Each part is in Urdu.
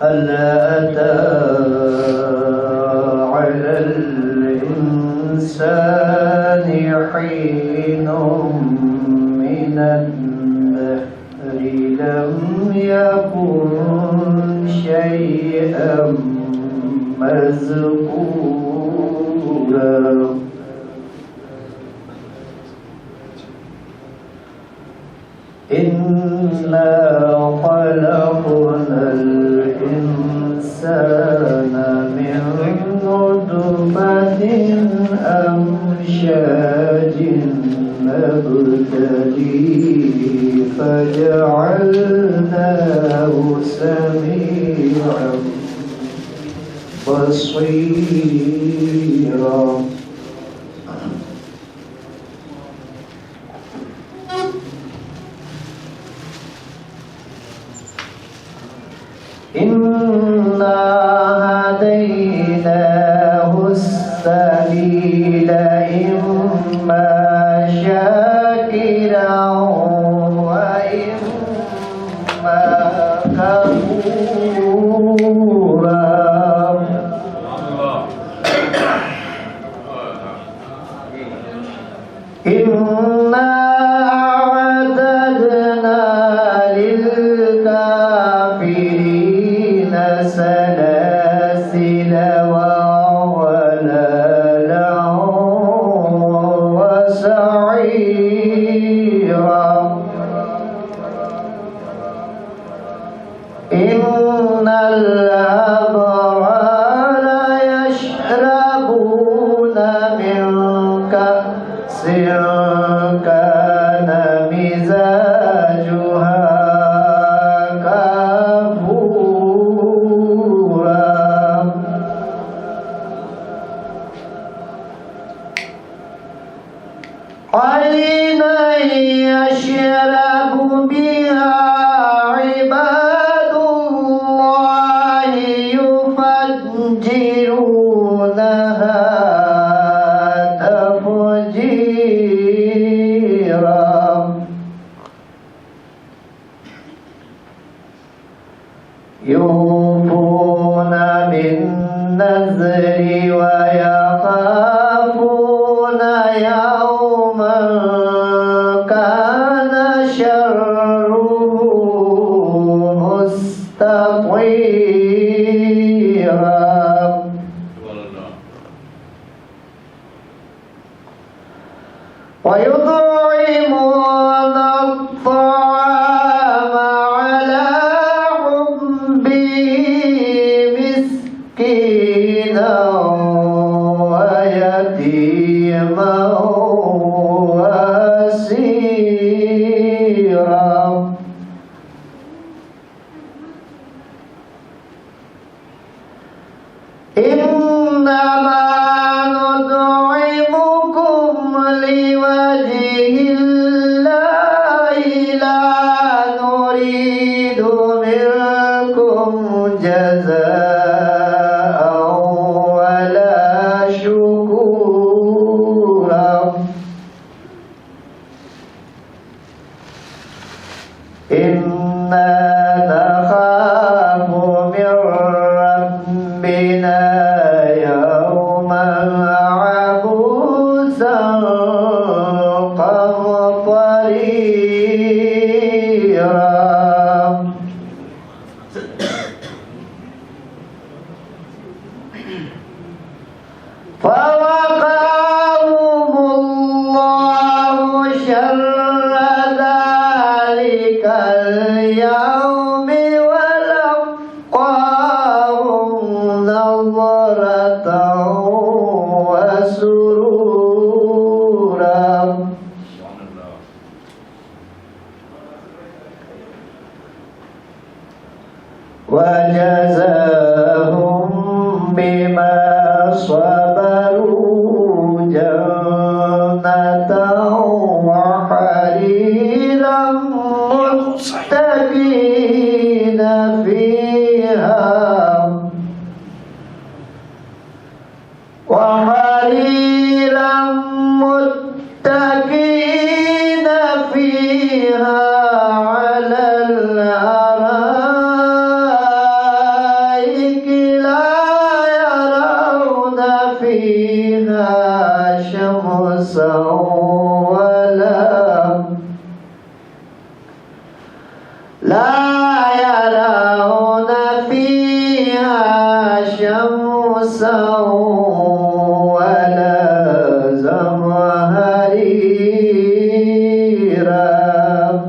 هل أتى على الإنسان حين من الدهر لم يكن شيئا مذكورا إنا خلقنا الإنسان من نطفة أمشاج نبتليه فجعلناه سميعا بصيرا إنا هديناه السبيل إما شاكرا وإما كفورا إنا أعتدنا للكافرين سلاسل وغلالا وسعيرا إن الأبرار يشربون من كأس كان مزاجها عينا يشرب بها عباد الله يفجرونها تفجيرا يوفون بالنذر ويخافون يوما كان شره مستطيرا ويطعمون الطعام على حبه مسكينا ويتيما وأسيرا إنما نطعمكم لوجه الله لا نريد منكم جزاء ولا شكورا إنا نخاف من ربنا يوما عبوسا قمطريرا فوقاهم الله شر ذلك اليوم ولقاهم نظرة وسرورا وجزاهم بما صبروا جنة وحريرا متكئين فيها وحريرا متكئين فيها على الأرائك لا يرون فيها شمسا ولا زمهريرا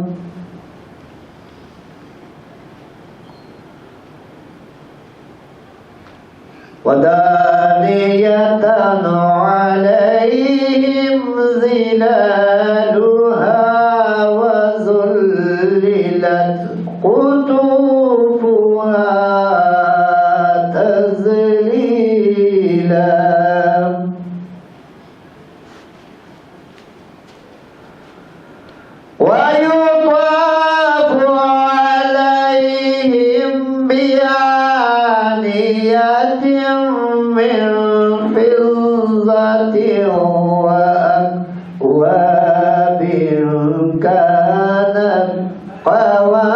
ودانية عليهم ظلالها وذللت قطوفها تذليلا ويطاف عليهم بآنية من فضة وأكواب كانت قواريرا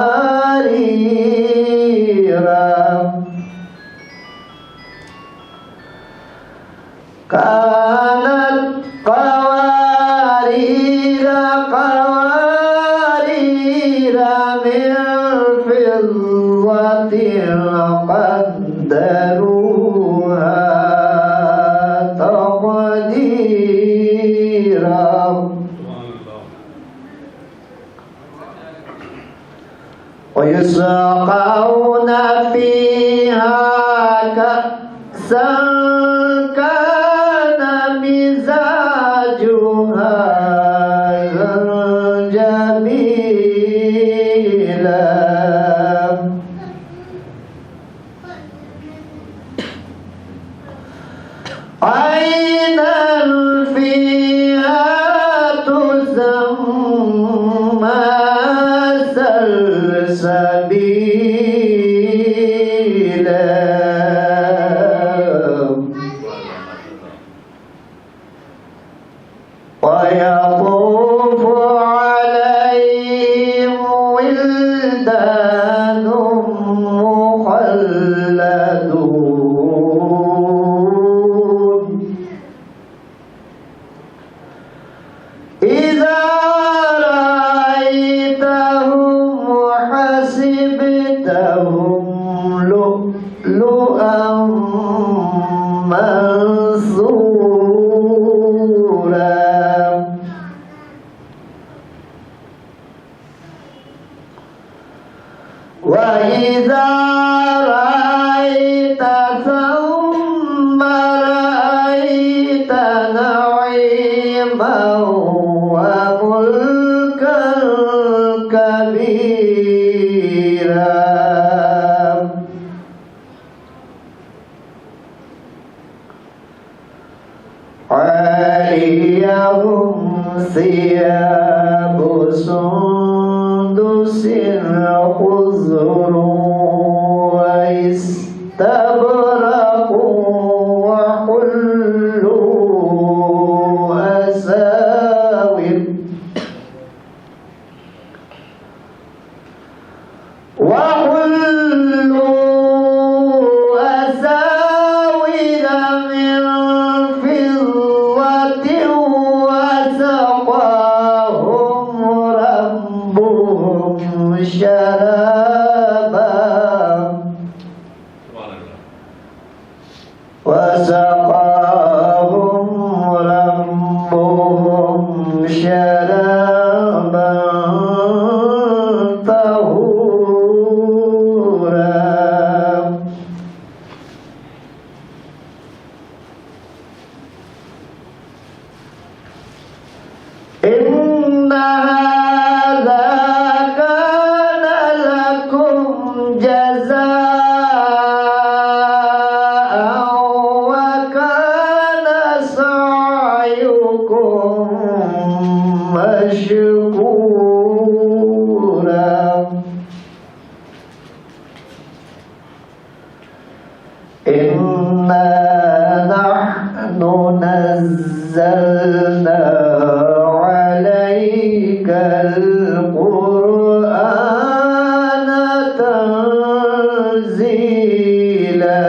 من فضة قدروها تقديرا ويسقون فيها كأسا كان مزاجها زنجبيلا عينا فيها تسمى سلسبيلا ويطوف عليهم ولدان مخلدون إذا رأيتهم حسبتهم لؤلؤا منثورا وإذا رأيت ثم رأيت نعيما وملكا كبيرا عاليهم ثياب سندس خضر واستبرق وحلوا أساور من فضة وسقاهم ربهم شرابا طهورا إن هذا كان لكم جزاء وكان سعيكم مشكورا إنا نحن نزلنا عليك القرآن تنزيلا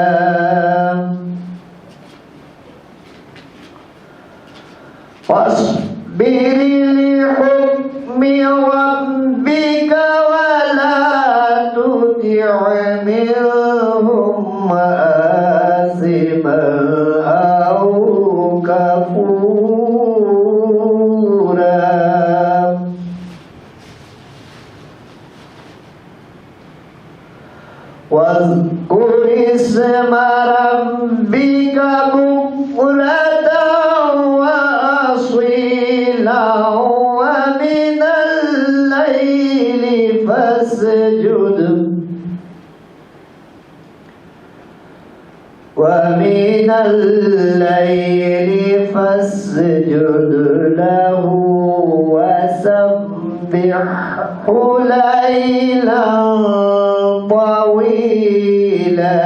فاصبر لحكم ربك ولا واذكر اسم ربك بكرة وأصيلا ومن الليل فاسجد له وسبحه ليلا طويلا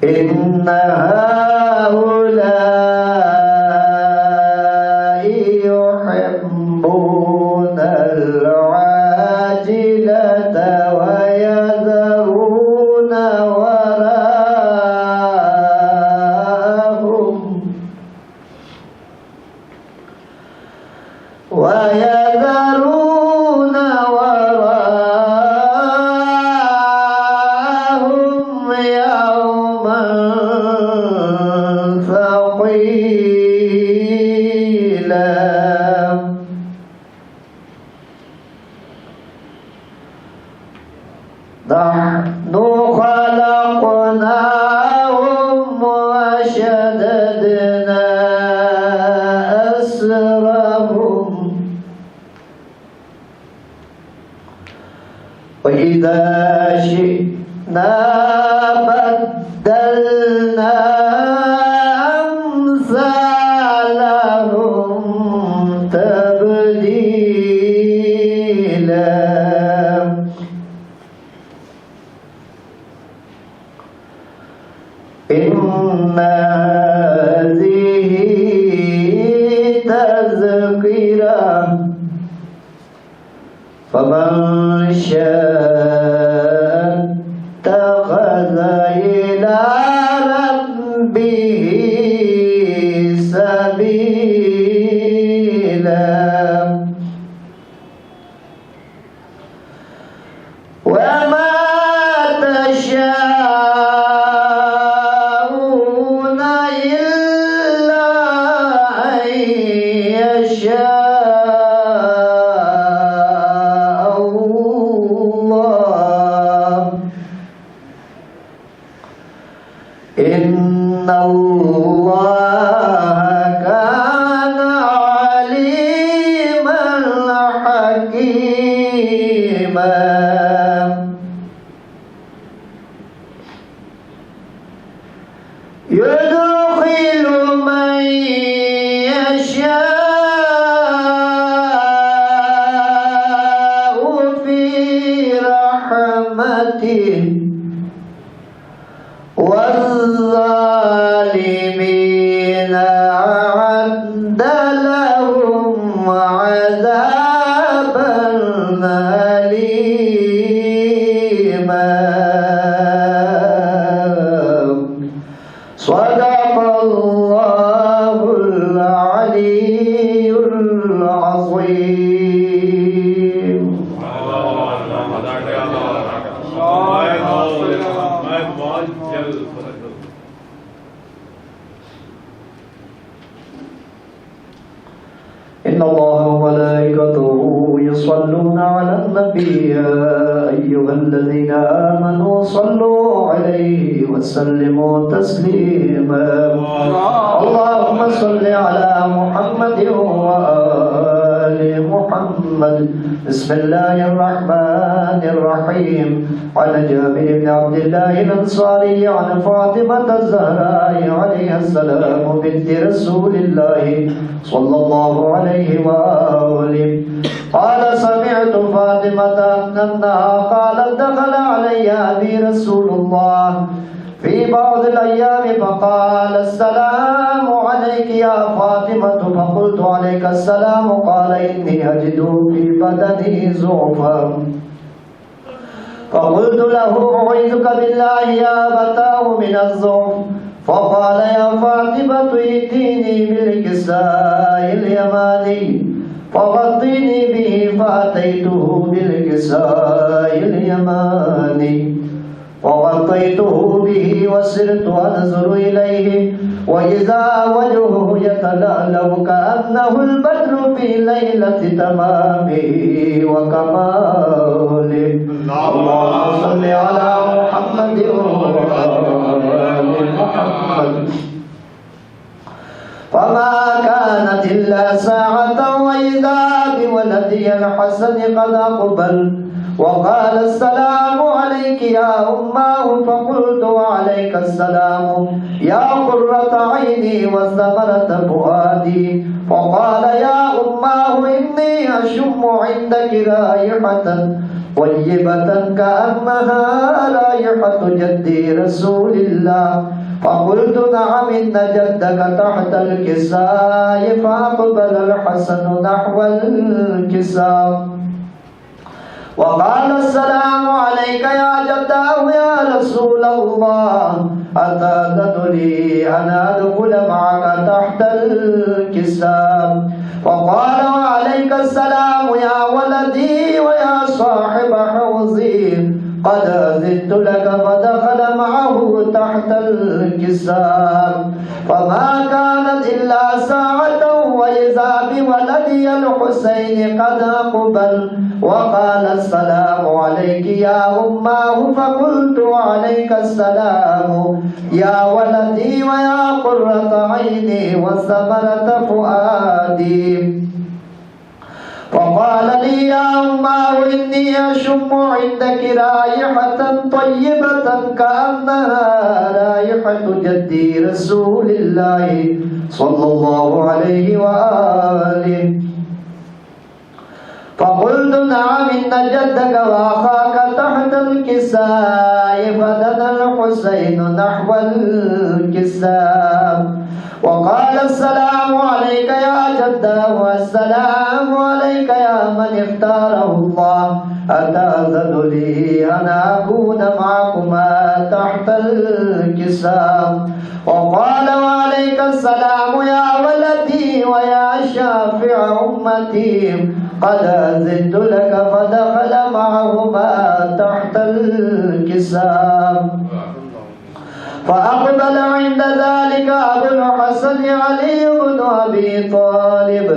إن هؤلاء يحبون العاجلة ويذرون وراءهم يوما ثقيلا نحن خلقناهم وشددنا أسرهم وإذا شئنا بدلنا أمثالهم تبديلا إن هذه تذكرة فمن شاء اتخذ إلى ربه سبيلا وما تشاءون إلا أن يشاء الله إن الله كان عليما حكيما يدخل من يشاء في رحمته والظالمين أعد لهم عذابا أليما صدق الله العلي العظيم. إن الله وملائكته يصلون على النبي يا أيها الذين آمنوا صلوا عليه وسلموا تسليما اللهم صل على محمد وآل محمد بسم الله الرحمن الرحيم عن جابر بن عبد الله الأنصاري عن فاطمة الزهراء عليها السلام بنت رسول الله صلى الله عليه وآله قال سمعت فاطمة أنها قالت دخل علي أبي رسول الله في بعض الأيام فقال السلام عليك يا فاطمة فقلت عليك السلام قال إني أجد في بدني ضعفا فقلت له أعوذك بالله يا أبتاه من الضعف فقال يا فاطمة ائتيني بالكساء اليماني فغطيني به فأتيته بالكساء اليماني وغطيته به وسرت أنظر إليه وإذا وجهه يتلألأ كأنه البدر في ليلة تمامه وكماله. اللهم صل على محمد وآل محمد. فما كانت إلا ساعة وإذا بولدي الحسن قد أقبل وقال السلام عليك يا أماه، فقلت وعليك السلام يا قرة عيني وثمرة فؤادي. فقال يا أماه إني أشم عندك رائحة طيبة كأنها رائحة جدي رسول الله. فقلت نعم إن جدك تحت الكساء. فأقبل الحسن نحو الكساء وقال السلام عليك يا جداه يا رسول الله، أتأذن لي أن أدخل معك تحت الكساء؟ فقال وعليك السلام يا ولدي ويا صاحب حوضي، قد أذنت لك. فدخل معه تحت الكساء. فما كانت إلا ساعة وإذا بولدي الحسين قد أقبل وقال السلام عليك يا أماه. فقلت وعليك السلام يا ولدي ويا قرة عيني وثمرة فؤادي. فقال لي يا أماه إني أشم عندك رائحة طيبة كأنها رائحة جدي رسول الله صلى الله عليه وآله. فقلت نعم إن جدك وأخاك تحت الكساء. فدنا الحسين نحو الكساء وقال السلام عليك يا جداه والسلام عليك يا من اختاره الله، أتأذن لي أن أكون معكما تحت الكساء؟ وقال وعليك السلام يا ولدي ويا شافع أمتي، قد أذنت لك. فدخل معهما تحت الكساء. فأقبل عند ذلك أبو الحسن علي بن أبي طالب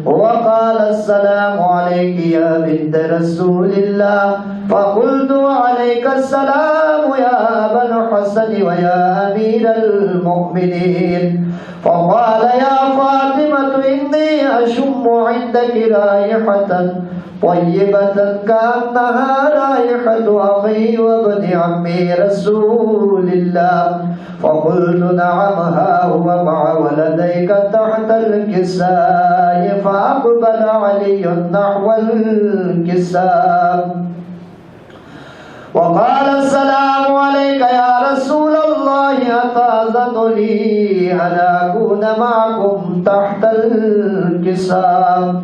وقال السلام عليك يا بنت رسول الله. فقلت وعليك السلام يا أبا الحسن ويا أمير المؤمنين. فقال يا فاطمة إني أشم عندك رائحة طيبة كأنها رائحة أخي وابن عمي رسول الله. فقلت نعم ها هو مع ولديك تحت الكساء. فأقبل علي نحو الكساء وقال السلام عليك يا رسول الله، أتأذن لي أن أكون معكم تحت الكساء؟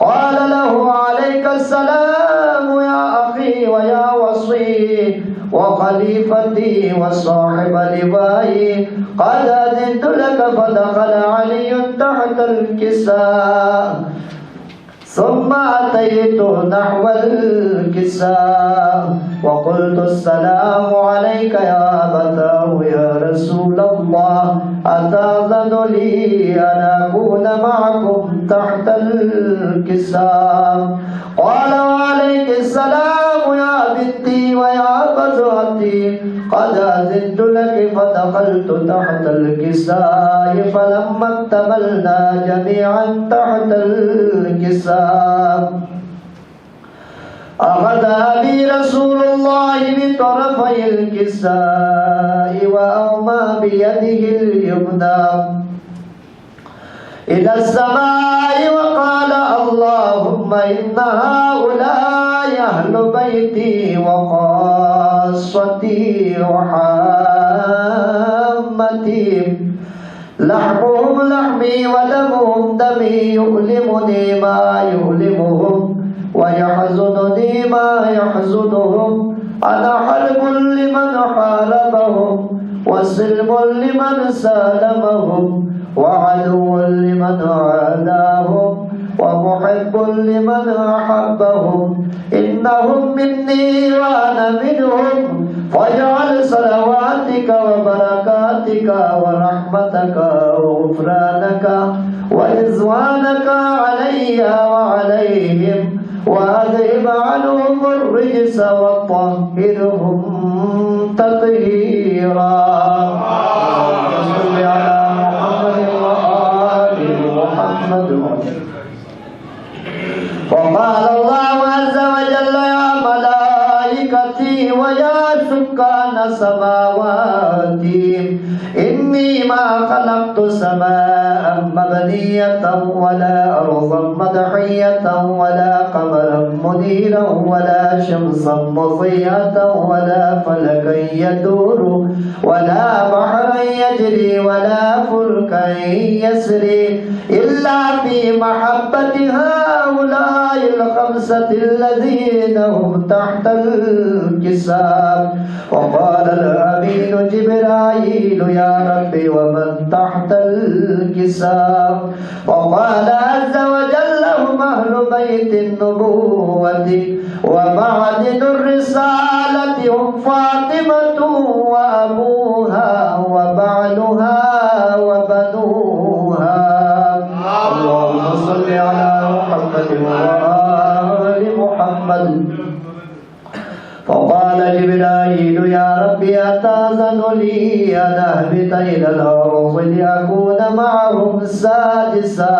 قال له عليك السلام يا أخي ويا وصي وخليفتي وصاحب لبائي، قد أذنت لك. فدخل علي تحت الكساء ثم أتيت نحو الكساء وقلت السلام عليك يا أبتاه يا رسول الله، أتأذن لي أن أكون معكم تحت الكساء؟ قال وعليك السلام يا بنتي ويا بذرتي، قد أذنت لك. فدخلت تحت الكساء فلما اكتملنا جميعا تحت الكساء أخذ أبي رسول الله بطرفي الكساء وأومى بيده اليمنى إلى السماء وقال اللهم إن هؤلاء أهل بيتي وخاصتي وحامتي، لحمهم لحمي ودمهم دمي، يؤلمني ما يؤلمهم ويحزنني ما يحزنهم. أنا حرب لمن حاربهم وسلم لمن سالمهم وعدو لمن عاداهم ومحب لمن أحبهم. إنهم مني وأنا منهم، فاجعل صلواتك وبركاتك ورحمتك وغفرانك ورضوانك علي وعليهم، وأذهب عنهم الرجس وطهرهم تطهيرا. صل على محمد وآل محمد. وقال الله عز وجل: يا ملائكتي ويا سكان سماواتي إني ما خلقت سماء مبنية ولا أرضا مدحية ولا قمرا منيرا ولا شمسا مضيئة ولا فلكا يدور ولا بحرا يجري ولا فلكا يسري إلا في محبة هؤلاء الخمسة الذين هم تحت الكساب. وقال الأمين جبرائيل: يا ربي ومن تحت الكساب؟ وقال عز وجل: هم أهل بيت النبوة ومعدن الرسالة، هم فاطمة وأبوها وبعلها وبنوها. اللهم صل على محمد وآل محمد. فقال جبرائيل: يا ربي أتأذن لي أن أهبط إلى الأرض لأكون معهم سادسا؟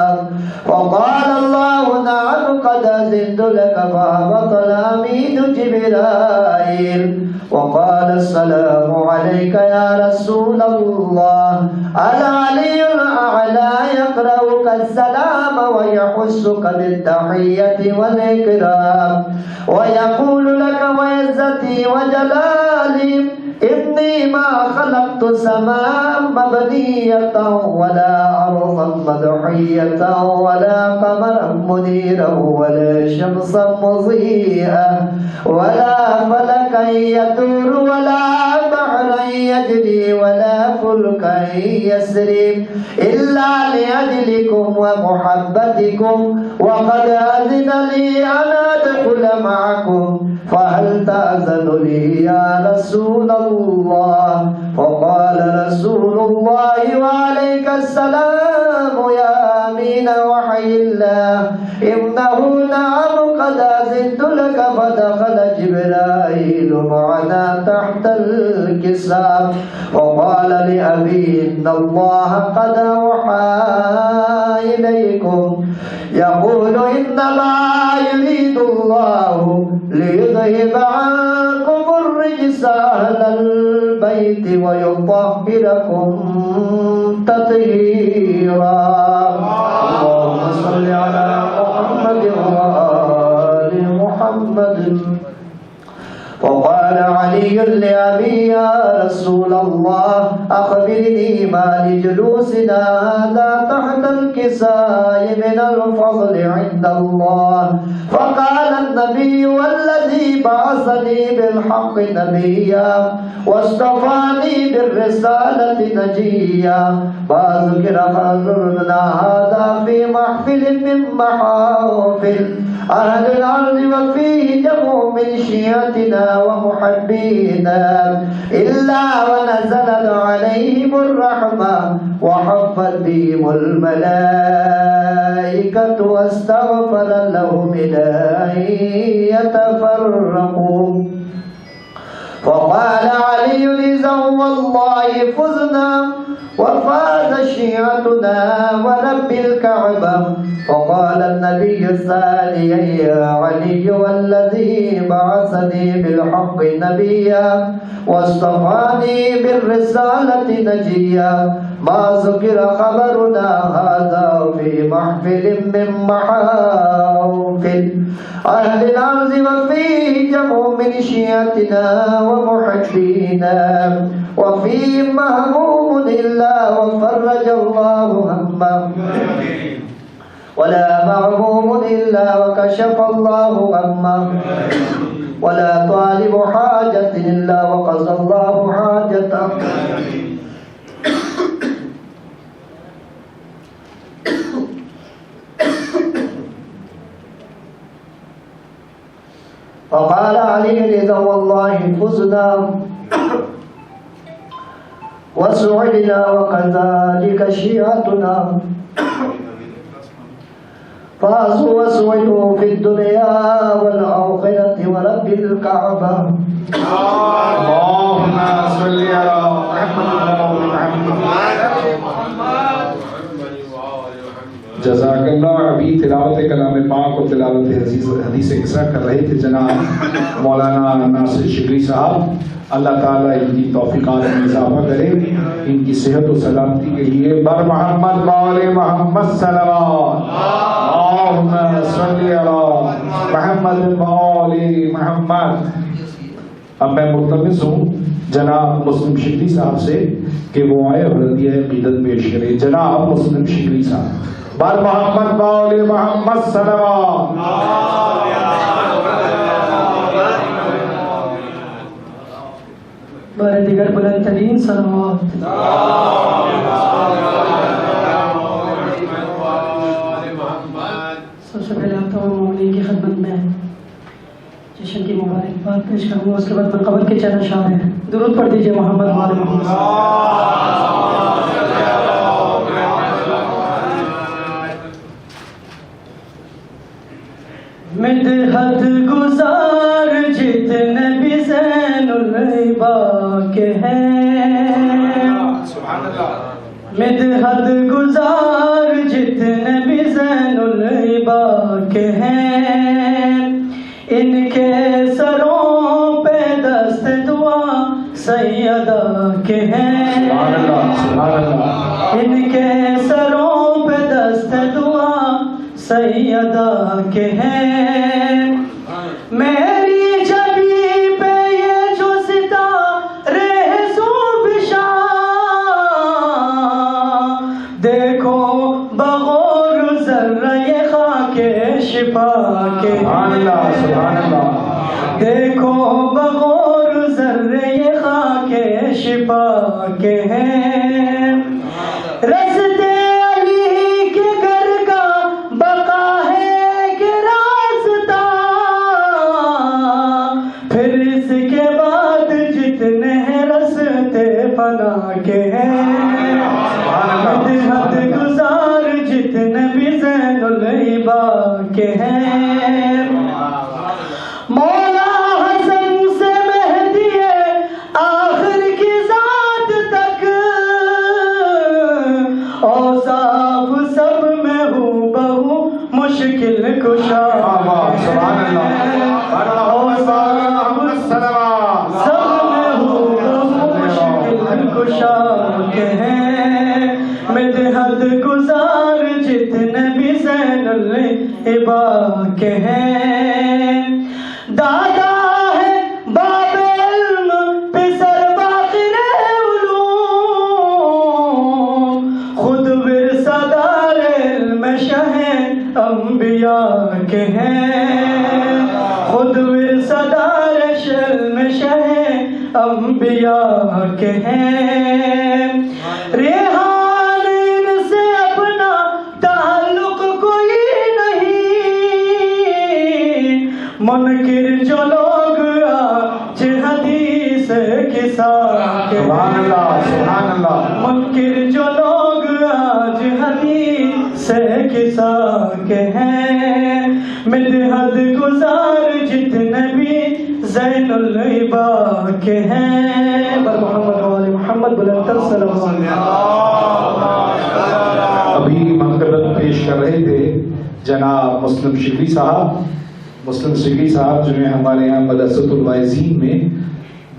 فقال الله: نعم قد أذنت لك. فهبط الأمين جبرائيل وقال: السلام عليك يا رسول الله. العلي الأعلى يقرأك السلام ويحثك بالتحية والإكرام ويقول لك: وعزتي وجلالي إني ما خلقت سماء مبنية ولا أرضا مدحية ولا قمرا منيرا ولا شمسا مضيئة ولا فلكا يدور ولا بحرا يجري ولا فلكا يسري إلا لأجلكم ومحبتكم، وقد أذن لي أن أدخل معكم، فهل تأذن لي يا رسول الله؟ فقال رسول الله: وعليك السلام يا أمين وحي الله، إنه نعم قد أذنت لك. فدخل جبرائيل معنا تحت الكساب وقال لأبي: إن الله قد أوحى إليكم يقول: إنما يريد الله ليذهب عنكم الرجس أهل البيت ويطهركم تطهيرا. اللهم صل على محمد وآل محمد. وقال علي لأبي: يا رسول الله أخبرني ما لجلوسنا هذا تحت الكساء من الفضل عند الله. فقال النبي: والذي بعثني بالحق نبيا واصطفاني بالرسالة نجيا، ما ذكر قدرنا هذا في محفل من محافل أهل الأرض وفيه جمع من شيعتنا ومحبينا إلا ونزلت عليهم الرحمة وحفت بهم الملائكة واستغفر لهم إلى أن يتفرقوا. فقال علي: إذا والله فزنا وفاز شيعتنا ورب الكعبة. فقال النبي الثاني: يا علي والذي بعثني بالحق نبيا واصطفاني بالرسالة نجيا، ما ذكر خبرنا هذا في محفل من محافل أهل الأرض وفيه جمع من شيعتنا ومحبينا وفيه مهموم إلا وفرج الله همه ولا مغموم إلا وكشف الله همه ولا طالب حاجة إلا وقضى الله حاجته. فقال علي: إذا والله فزنا وسعدنا وكذلك شيعتنا فازوا وسعدوا في الدنيا والآخرة ورب الكعبة. اللهم صل على محمد. جزاک اللہ. ابھی تلاوت کلام پاک اور تلاوت حدیث قصہ کر رہے تھے جناب مولانا ناصر شکری صاحب. اللہ تعالیٰ ان کی توفیقات میں اضافہ کرے, ان کی صحت و سلامتی کے لیے بر محمد وآل محمد صلوات. اللہم صلی علی محمد وآل محمد. اب میں ملتمس ہوں جناب مسلم شکری صاحب سے کہ وہ آئے اور ہدیہ عقیدت پیش کرے. جناب مسلم شکری صاحب بر محمد وآل محمد صلوات. بار دیگر بلند ترین صلوات. سب سے پہلے آپ تمام مومنین کی خدمت میں جشن کی مبارکباد پیش کروں گا. اس کے بعد منقبت کے چند اشعار ہیں. درود پڑھ دیجئے محمد وآل محمد. مدحت گزار جتنے بھی زین العبا کے ہیں, مدحت گزار جتنے بھی زین العبا کے ہیں, ان کے سروں پہ دست دعا سیدہ کے ہیں, ان کے سروں پہ دست دعا سیدہ کے ہیں. میری جبی پہ یہ جو ستارے سوبشاں دیکھو بغور ذرہ یہ خاک شفا کے ہیں, دیکھو بغور ذرہ یہ خاک شفا کے ہیں. رستے علی کے گھر کا بقا ہے کہ راستہ, پھر اس کے بعد جتنے ہیں رستے فنا کے ہیں. مدحت گزار جتنے بھی زین العبا کے ہیں. مولا حسن سے مہدی آخر کی ذات تک اوصاف سب میں ہوں بہو مشکل کشا. سب میں ہوں بہو مشکل کشا کے ہیں. مدحت گزار جتنے بھی زین العبا کے ہیں. دادا ہے باب علم پسر باقر علوم, خود ورثہ دار علم شہ انبیاء کے ہیں, خود ورثہ دار علم شہ انبیاء کے ہیں. ریحان ان سے اپنا تعلق کوئی نہیں, منکر جو لوگ آج حدیث قصہ کے ہیں, منکر جو لوگ آج حدیث قصہ کے ہیں. مدحت گزار جتنے بھی زین العبا کے ہیں. بر محمد وآل محمد بلند صلوات. ابھی منقبت پیش کر رہے تھے جناب مسلم شکری صاحب. مسلم شکری صاحب جو ہے ہمارے یہاں مدرسۃ الواعظین میں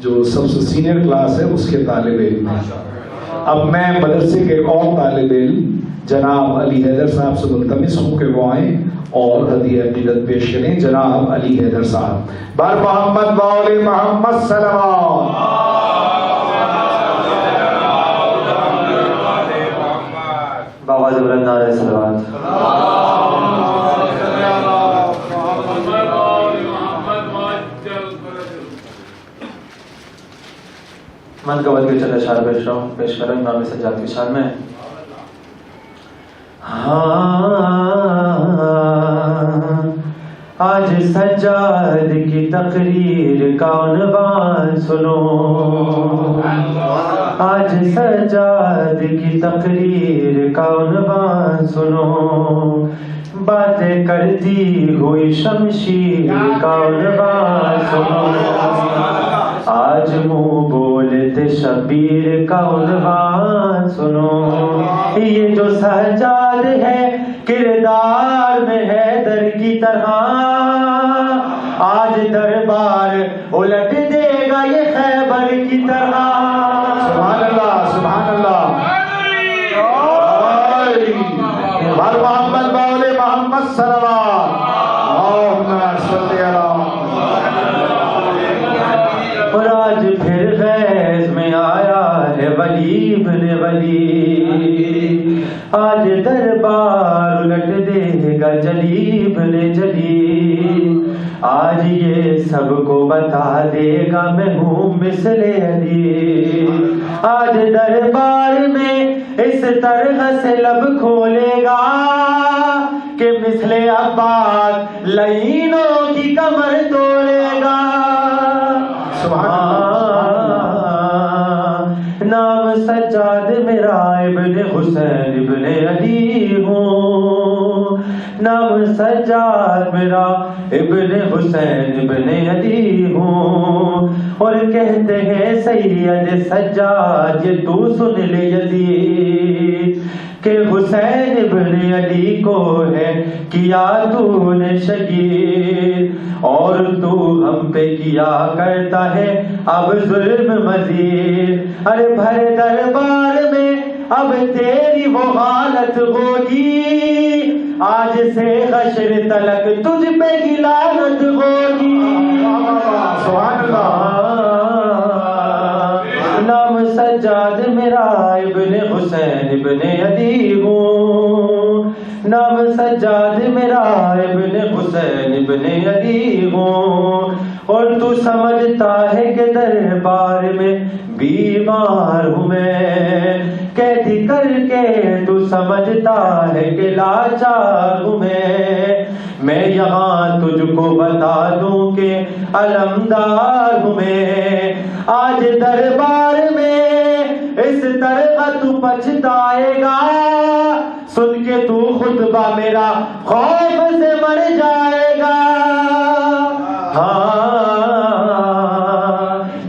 جو سب سے سینئر کلاس ہے اس کے طالب علم ہیں. اب میں مدرسے کے ایک اور طالب علم جناب علی حیدر صاحب سے ملتمس ہوں کہ وہ آئیں اور ہدیہ عقیدت پیش کریں. جناب علی حیدر صاحب بر محمد وآل محمد صلوات. باواز بلند نعرہ صلوات. من قبل کے چلے اشعار پیش کر رہا ہوں امام سجاد کی شان میں. آج سجاد کی تقریر کا عنوان سنو، آج سجاد کی تقریر کا عنوان سنو، باتیں کرتی ہوئی شمشیر کا عنوان سنو، آج منہ بولتے شبیر کا عنوان سنو، یہ جو سجاد ہے کردار میں حیدر کی طرح، آج دربار الٹ دے گا یہ خیبر کی طرح۔ سبحان اللہ سبحان اللہ، بر محمد باولے محمد صلی اللہ اللہم صلی اللہ۔ اور آج پھر غیظ میں آیا ہے ولی بن ولی، آج دربار الٹ دے گا جلی بن جلی، آج یہ سب کو بتا دے گا میں ہوں مثل علی، آج دربار میں اس طرح سے لب کھولے گا کہ مثل عباس لعینوں کی کمر توڑے گا۔ نام سجاد میرا ابن حسین ابن علی ہوں، نام سجاد میرا ابن حسین ابن علی ہوں، اور کہتے ہیں سید سجاد یہ تو سن لے یزید کہ حسین ابن علی کو ہے کیا تو نے شہید، اور تو ہم پہ کیا کرتا ہے اب ظلم مزید، ارے بھر دربار میں اب تیری وہ حالت ہوگی، آج سے حشر تلک تجھ پہ ہی لعنت ہوگی۔ سبحان اللہ۔ نام سجاد میرا ابن حسین ابن علی ہوں، نام سجاد میرا ابن حسین ابن علی ہوں، اور تو سمجھتا ہے کہ دربار میں بیمار ہوں میں، قیدی کر کے تو سمجھتا ہے کہ لاچار ہوں میں یہاں تجھ کو بتا دوں کہ علمدار ہوں میں، آج دربار میں اس طرح تو پچھتائے گا، سن کے تو خطبہ میرا خوف سے مر جائے گا۔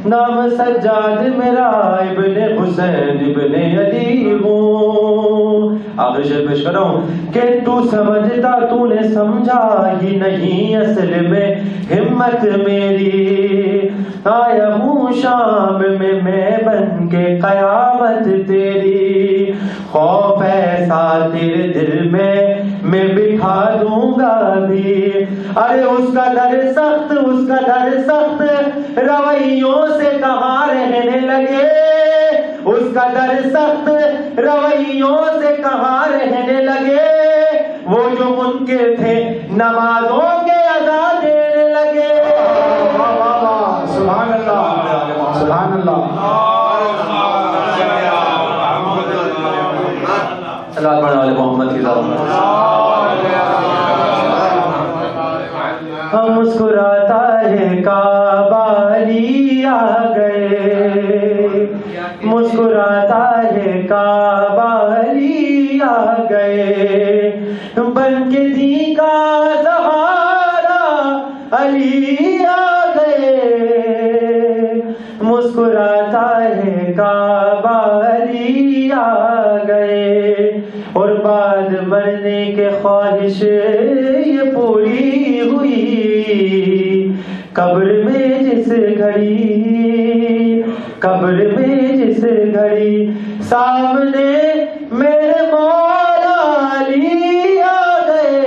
نام سجاد میرا ابن حسین ابن علی ہوں، آخر شعر پیش کر رہا ہوں کہ تو سمجھتا تو نے سمجھا ہی نہیں اصل میں ہمت میری، آیا ہوں شام میں بن کے قیامت تیری، خوف ایسا تیرے دل میں بٹھا دوں گا بھی، ارے اس کا در سخت رویوں سے کہاں رہنے لگے، اس کا در سخت رویوں سے کہاں رہنے لگے، وہ جو منکر تھے نمازوں کے ادا دینے لگے۔ سبحان اللہ سبحان اللہ۔ اللہ پڑھنے والے محمد کی ذات ہم مسکراتا ہے کعبہ علی آ گئے، مسکراتا ہے کعبہ علی آ گئے، بن کے دی کا سہارا علی آ گئے، مسکراتا ہے کعبہ علی آ گئے، اور بعد مرنے کے خواہش یہ پوری ہوئی، قبر میں جس گھڑی سامنے میرے مولا علی آ گئے،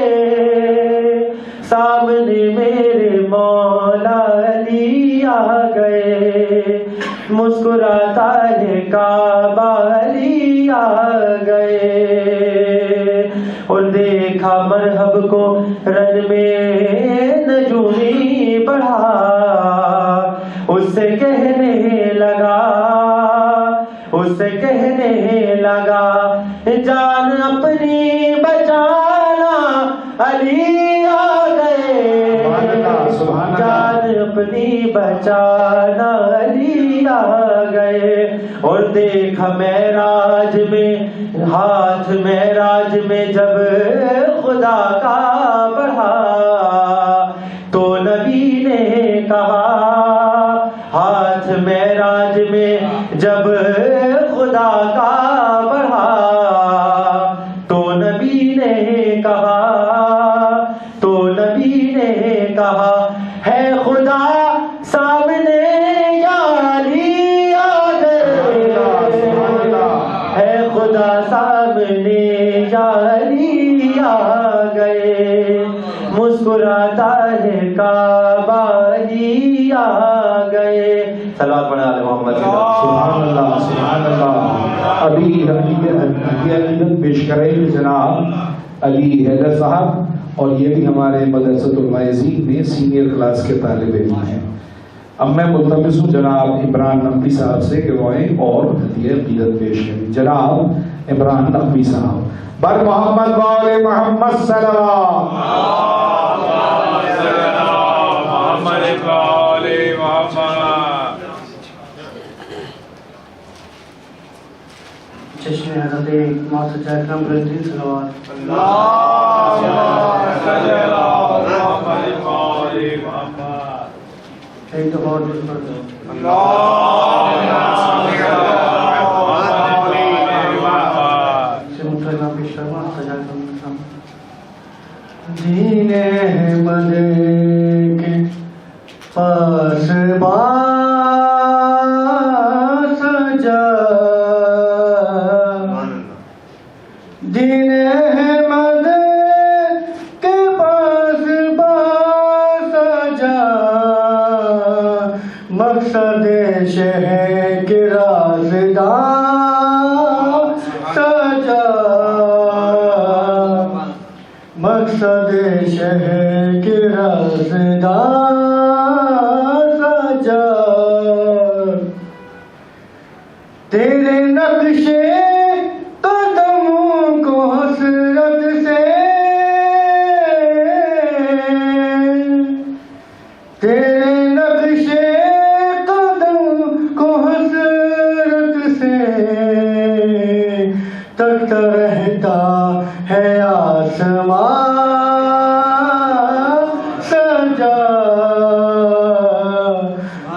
سامنے میرے مولا علی آ گئے، مسکراتا ہے کعبہ علی آ گئے، اور دیکھا مرحب کو رن میں نجومی بڑھا، اس سے کہنے لگا جان اپنی بچانا علی آ گئے، نہیں بچانا علی آ گئے. اور دیکھا معراج میں ہاتھ معراج میں جب خدا کا بڑھا تو نبی نے کہا, ہاتھ معراج میں جب خدا کا بڑھا تو نبی نے کہا, تو نبی نے کہا ہے خدا سامنے یا علی آ گئے, ہے خدا سامنے یا علی آ گئے. مسکراتا ہے کعبہ علی آ گئے. صلوات پڑھیں آل محمد. سبحان اللہ سبحان اللہ. ابھی عقیدت پیش کریں گے جناب علی حیدر صاحب, اور یہ بھی ہمارے مدرسۃ المعزین میں سینئر کلاس کے طالب علم ہیں. اب میں ملتمس ہوں جناب عمران نقوی صاحب سے کہ وہ آئیں اور ہدیہ عقیدت پیش کریں. جناب عمران نقوی صاحب. بر محمد وآل محمد صلی اللہ جشن حضرت موت اکرم پر تین صلوات. ایک دفعہ اور دل پر دین احمد کے پاس سجا, دین احمد کے پاس سجا, مقصد شہر کے رازدار سجا, مقصد شہر کے رازدار سجا. تیرے نقشے قدموں کو حسرت سے, تیرے نقشے قدم کو حسرت سے تکتا رہتا ہے آسمان سجا,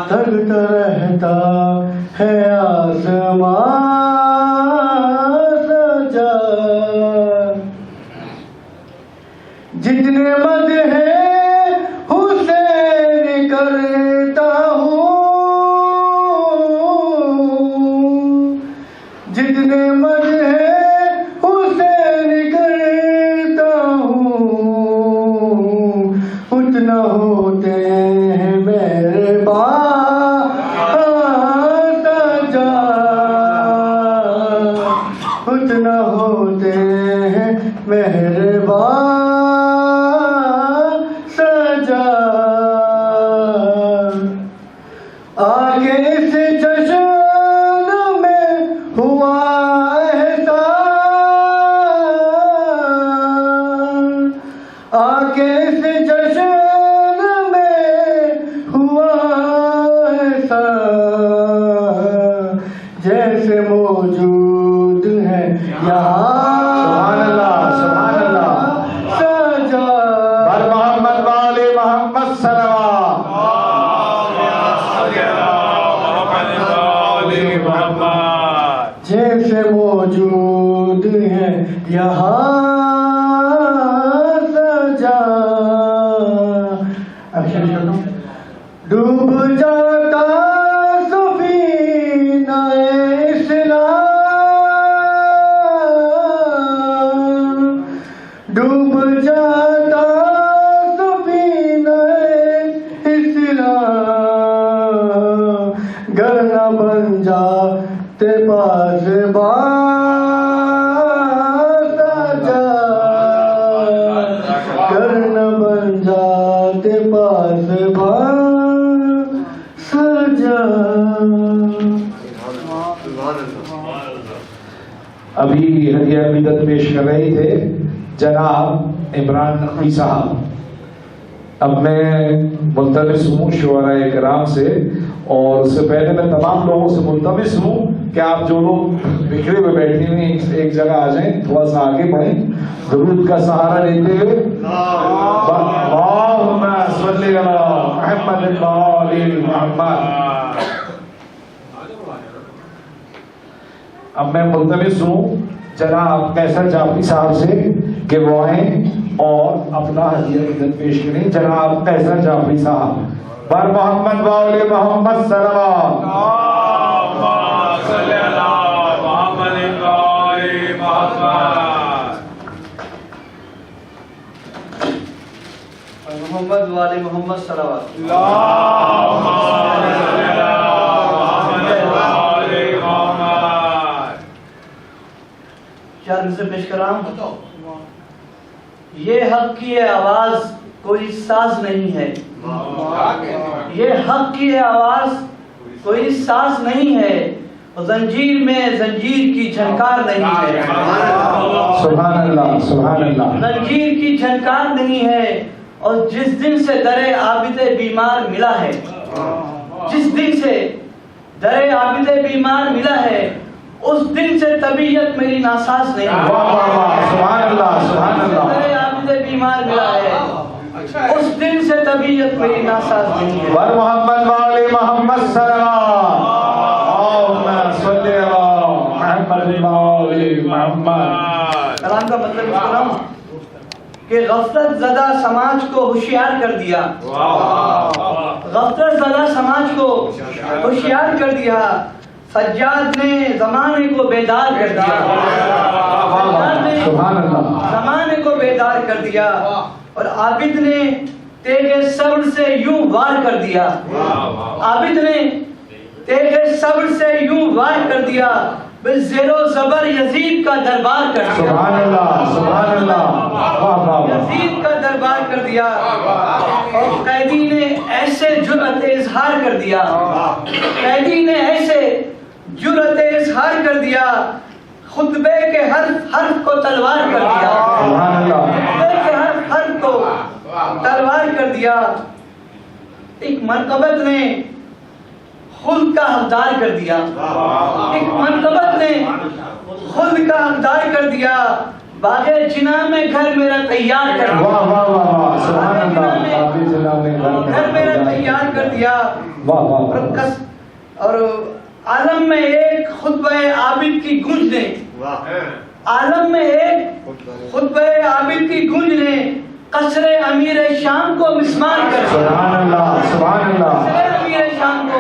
تکتا رہتا ہے آسمان سجا. جتنے مدح حسین کرتا ہوں, جتنے مدح حسین کرتا ہوں, اتنا ہوتے ہیں مہربان سجا, اتنا ہوتے ہیں مہربان سجا. آگے اس جشن میں ہوا احسان, آگے اس جشن میں ہوا احسان, جیسے موجود ہے یہاں سبحان اللہ سبحان اللہ. سجا. بر محمد وآل محمد صلی اللہ جیسے موجود ہے یہاں سجا. ڈوب جاتا سفینہ اسلام, ڈوب جاتا سفینہ اسلام, گر نہ بن جاتے پاسبان سجا, گر نہ بن جاتے پاسبان سجا. ابھی ہدیہ عقیدت پیش کر رہے تھے جناب عمران نقوی صاحب. اب میں ملتمس ہوں شعراء کرام سے، اور اس سے پہلے میں تمام لوگوں سے ملتمس ہوں کہ آپ جو لوگ بکھرے ہوئے بیٹھے ہوئے ایک جگہ آ جائیں، تھوڑا سا آگے بڑھیں، درود کا سہارا لیتے ہوئے اللہم صلی علی محمد وآل محمد۔ اب میں ملتمس ہوں جناب قیصر جعفری صاحب سے کہ وہ آئیں اور اپنا ہدیہ عزت پیش کریں۔ جناب قیصر جعفری صاحب، بر محمد وآل محمد صلوات۔ اللہم صلی علی محمد وآل محمد۔ محمد وآل محمد صلوات۔ اللہم صلی علی محمد وآل محمد۔ چار سے پیش کر رہا ہوں۔ یہ حق کی آواز کوئی ساز نہیں ہے، یہ حق کی آواز کوئی ساز نہیں ہے، زنجیر میں زنجیر کی جھنکار نہیں ہے، سبحان اللہ سبحان اللہ۔ زنجیر کی جھنکار نہیں ہے، اور جس دن سے در عابد بیمار ملا ہے، جس دن سے در عابد بیمار ملا ہے، اس دن سے طبیعت میری ناساز نہیں ہے، سبحان اللہ سبحان اللہ۔ در عابد بیمار ملا ہے، اس دن سے طبیعت میری ناساز نہیں ہے۔ بر محمد وآل محمد صلوات۔ اللہم صلی علی محمد وآل محمد۔ کلام کا مطلب اس کو نام کہ غفلت زدہ سماج کو ہوشیار کر دیا، غفلت زدہ سماج کو ہوشیار کر دیا، سجاد نے زمانے کو بیدار کر دیا، سجاد نے زمانے کو بیدار کر دیا، اور عابد نے تیغ صبر سے یوں وار کر دیا، عابد نے تیغ صبر سے یوں وار کر دیا، زیر و زبر یزید کا دربار کر دیا، سبحان اللہ سبحان اللہ۔ یزید کا دربار کر دیا، اور قیدی نے ایسے جرأت اظہار کر دیا، قیدی نے ایسے جرأت اظہار کر دیا، خطبے کے ہر حرف کو تلوار کر دیا، خطبے کے ہر حرف کو تلوار کر دیا۔ ایک مرتبت نے خلد کا حقدار کر دیا، ایک مرتبت نے خلد کا حقدار کر دیا، باغ جنا میں گھر میرا تیار کر دیا، گھر میرا تیار کر دیا، اور عالم میں ایک خطبہ عابد کی گونج نے، عالم میں ایک خطبہ عابد کی گونج نے قصر امیر شام کو مسمار کر دیا، سبحان اللہ سبحان اللہ۔ قصر امیر شام کو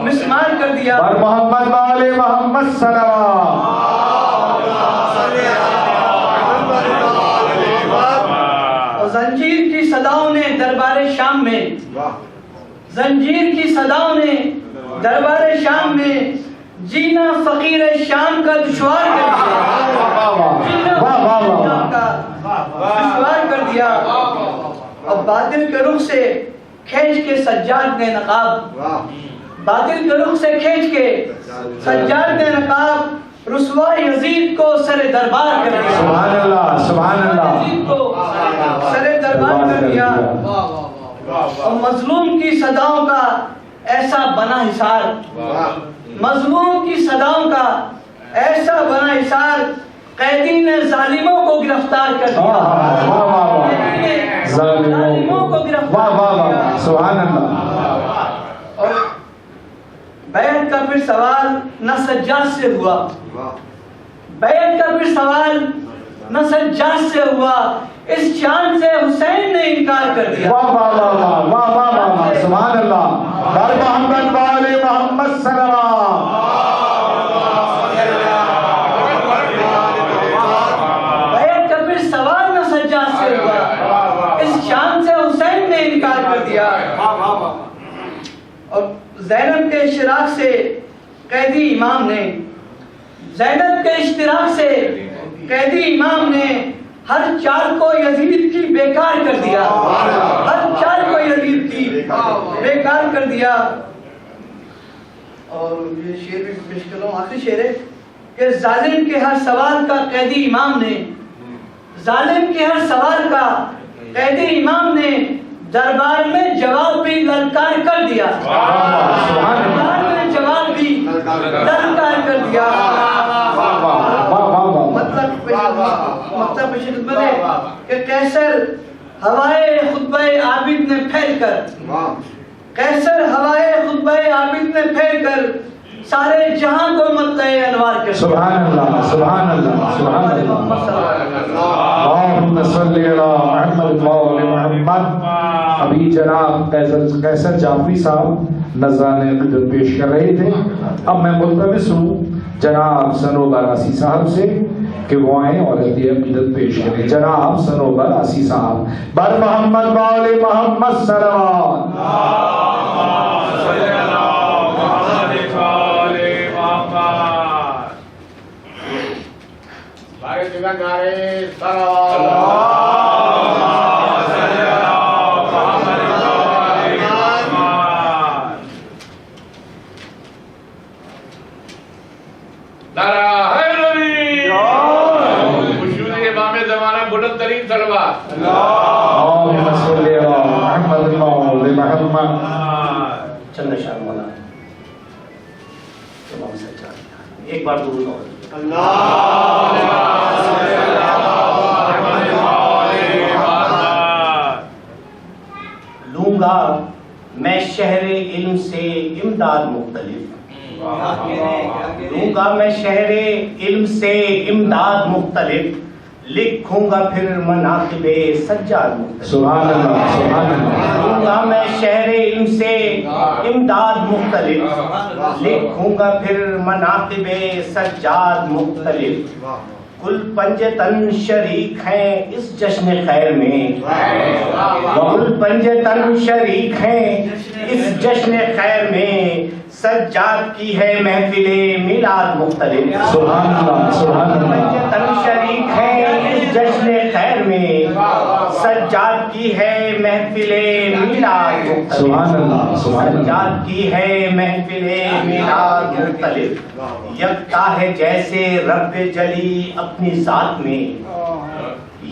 مسمار کر دیا۔ بر محمد وآل محمد صلوات۔ اور زنجیر کی صداؤں نے دربار شام میں، زنجیر کی صداؤں نے دربار شام میں جینا فقیر شام کا دشوار کر دیا، جینا فقیر شام کا دشوار کر دیا، اور باطل کے رخ سے کھینچ کے سجاد نے نقاب، باطل کے رخ سے کھینچ کے سجاد نے نقاب، رسوا یزید کو سر دربار کر دیا، سبحان اللہ سبحان اللہ۔ یزید کو سر دربار کر دیا، اور مظلوم کی صداؤں کا ایسا بنا حصار، مظلوم کی صداؤں کا ایسا بنا حصار، قیدی نے ظالموں کو گرفتار کر دیا، قیدی نے ظالموں کو گرفتار کر دیا۔ سبحان اللہ۔ اور بیعت کا پھر سوال نہ سجاد سے ہوا، بیعت کا پھر سوال نہ سجاد سے ہوا، اس چاند سے حسین نے انکار کر دیا، واہ واہ واہ واہ واہ واہ واہ سبحان اللہ۔ بر محمد وآل محمد صلوات۔ بیعت کا پھر سوال نہ سجاد سے ہوا، اس چاند سے حسین نے انکار کر دیا۔ اور زینب کے اشتراک سے قیدی امام نے، زینب کے اشتراک سے قیدی امام نے ہر چال کو یزید کی بیکار کر دیا، ہر چال کو یزید کی بیکار کر دیا۔ اور یہ شعر بھی پیش کر رہا ہوں، آخری شعر ہے کہ ظالم کے ہر سوال کا قیدی امام نے، ظالم کے ہر سوال کا قیدی امام نے دربار میں جواب بھی للکار کر دیا، دربار میں جواب بھی للکار کر دیا۔ مطلب خدمت ہے کہ کیسر ہوائے خطبہ عابد نے پھیل کر، کیسر ہوائے خطبہ عابد نے پھیل کر سارے جہاں کو مطلع انوار کر دیا۔ سبحان اللہ، سبحان اللہ، سبحان اللہ۔ اللہم صلی علی محمد و آل محمد۔ ابھی جناب قیصر جعفری صاحب نذرانِ عقیدت پیش کر رہے تھے، اب میں ملتمس ہوں جناب صنوبر عاصی صاحب سے کہ وہ آئیں اور عقیدت پیش کریں۔ جناب صنوبر عاصی صاحب، بر محمد و آل محمد صلوات۔ بلند ترین صلوات۔ اللہم صلی علی محمد و آل محمد۔ چند اشعار مولانا تمام سجاد ایک بار درود اور لوں گا میں شہر علم سے امداد مختلف، لوں گا میں شہر علم سے امداد مختلف، لکھوں گا پھر مناقب سجاد مختلف۔ سبحان اللہ، سبحان اللہ۔ لوں گا میں شہر علم سے امداد مختلف، لکھوں گا پھر مناقب سجاد مختلف۔ کل پنجتن شریک ہیں اس جشن خیر میں، کل پنجتن شریک ہیں اس جشن خیر میں، سجاد کی ہے محفل میلاد مختلف۔ سبحان اللہ، سبحان اللہ۔ پنجتن شریک ہیں اس جشن خیر میں، سجاد کی ہے محفل میلاد مختلف۔ سبحان اللہ، سبحان اللہ۔ سجاد کی ہے محفل میلاد مختلف۔ یکتا ہے جیسے رب جلی اپنی ذات میں،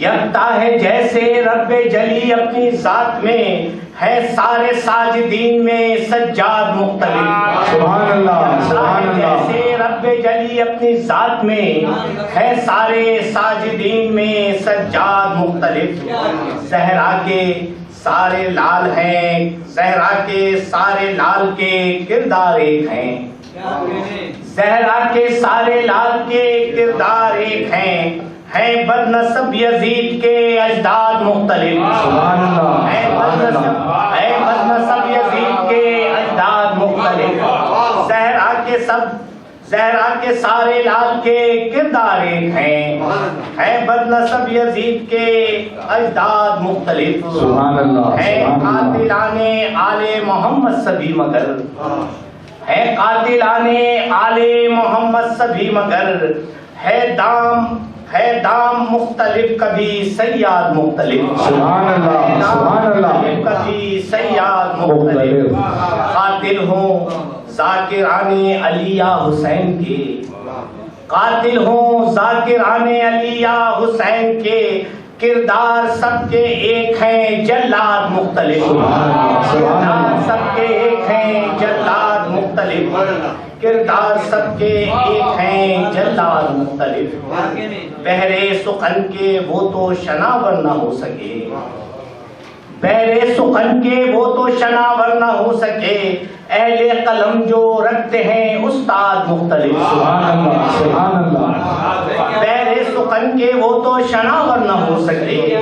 یکتا ہے جیسے رب جلی اپنی ذات میں، ہے سارے ساجدین میں سجاد مختلف۔ سبحان اللہ، سبحان اللہ۔ جیسے رب جلی اپنی ذات میں، ہے سارے ساجدین میں سجاد مختلف۔ زہرا کے سارے لال ہیں، زہرا کے سارے لال کے کردار ایک ہیں، زہرا کے سارے لال کے کردار ایک ہیں، بدنسب یزید کے اجداد مختلف۔ سبحان اللہ، ہے بدنسب یزید کے اجداد مختلف۔ زہرا کے سارے لال کے کردار ایک ہیں، ہے بدنسب یزید کے اجداد مختلف۔ سبحان اللہ، ہے سبحان اللہ۔ قاتلان آل محمد سبھی مگر، ہے قاتلان آل محمد سبھی مگر، ہے دام مختلف کبھی سیاد مختلف۔ سبحان اللہ، سبحان اللہ۔ کبھی سیاد مختلف۔ قاتل ہوں ذاکران علی یا حسین کے، قاتل ہوں ذاکران علی یا حسین کے، کردار سب کے ایک ہیں جلاد مختلف۔ کردار سب کے ایک ہیں جلاد مختلف، کردار سب کے ایک ہیں جلاد مختلف۔ بہرے سخن کے وہ تو شناور نہ ہو سکے، بہرے سخن کے وہ تو شناور نہ ہو سکے، اہل قلم جو رکھتے ہیں استاد مختلف۔ سبحان اللہ، سبحان اللہ۔ بہرے سخن کے وہ تو شناور نہ ہو سکے،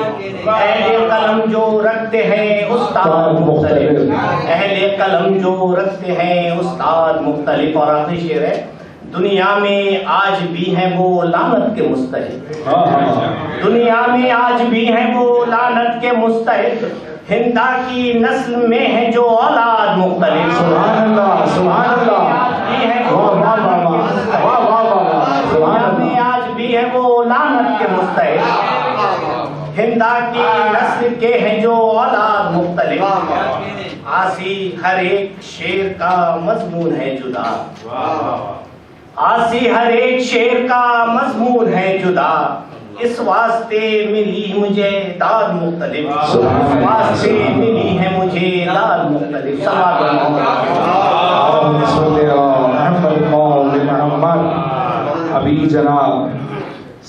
اہل قلم جو رکھتے ہیں استاد مختلف، اہل قلم جو رکھتے ہیں استاد مختلف۔ اور آخری شعر ہے، دنیا میں آج بھی ہیں وہ لعنت کے مستحق، دنیا میں آج بھی ہیں وہ لعنت کے مستحق، ہندا کی نسل میں ہے جو اولاد مختلف۔ سبحان اللہ، سبحان اللہ۔ دنیا میں آج بھی ہے وہ لعنت کے مستحق، ہندا کی نسل کے ہیں جو اولاد مختلف۔ آسی ہر ایک شعر کا مضمون ہے جدا، آسی ہر ایک شعر کا مضمون ہے جدا، اس واسطے ملی مجھے داد مختلف، اس واسطے ملی ہے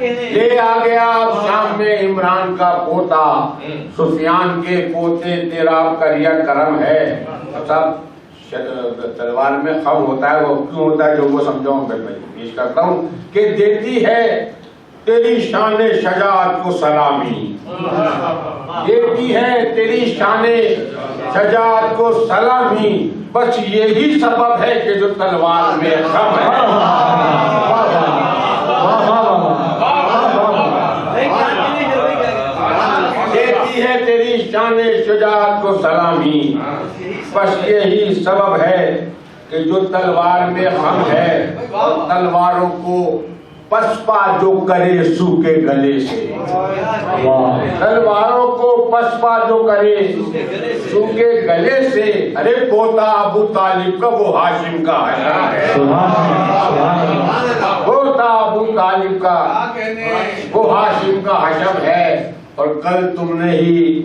لے آ گیا اب شام میں عمران کا پوتا سفیان کے پوتے تیرا کریا کرم ہے. سب تلوار میں خم ہوتا ہے, وہ کیوں ہوتا ہے جو وہ سمجھاؤں میں پیش کرتا ہوں کہ دیتی ہے تیری شان شجاعت کو سلامی, دیتی ہے تیری شان شجاعت کو سلامی, بس یہی سبب ہے کہ جو تلوار میں خم ہے. دیتی ہے تیری شان شجاعت کو سلامی, بس یہی سبب ہے کہ جو تلوار میں خم ہے. تلواروں کو پسپا جو کرے سوکے گلے سے, تلواروں کو پسپا جو کرے سوکے گلے سے. ارے پوتا ابو طالب کا وہ ہاشم کا حشر ہے, پوتا ابو طالب کا وہ ہاشم کا حشر ہے. اور کل تم نے ہی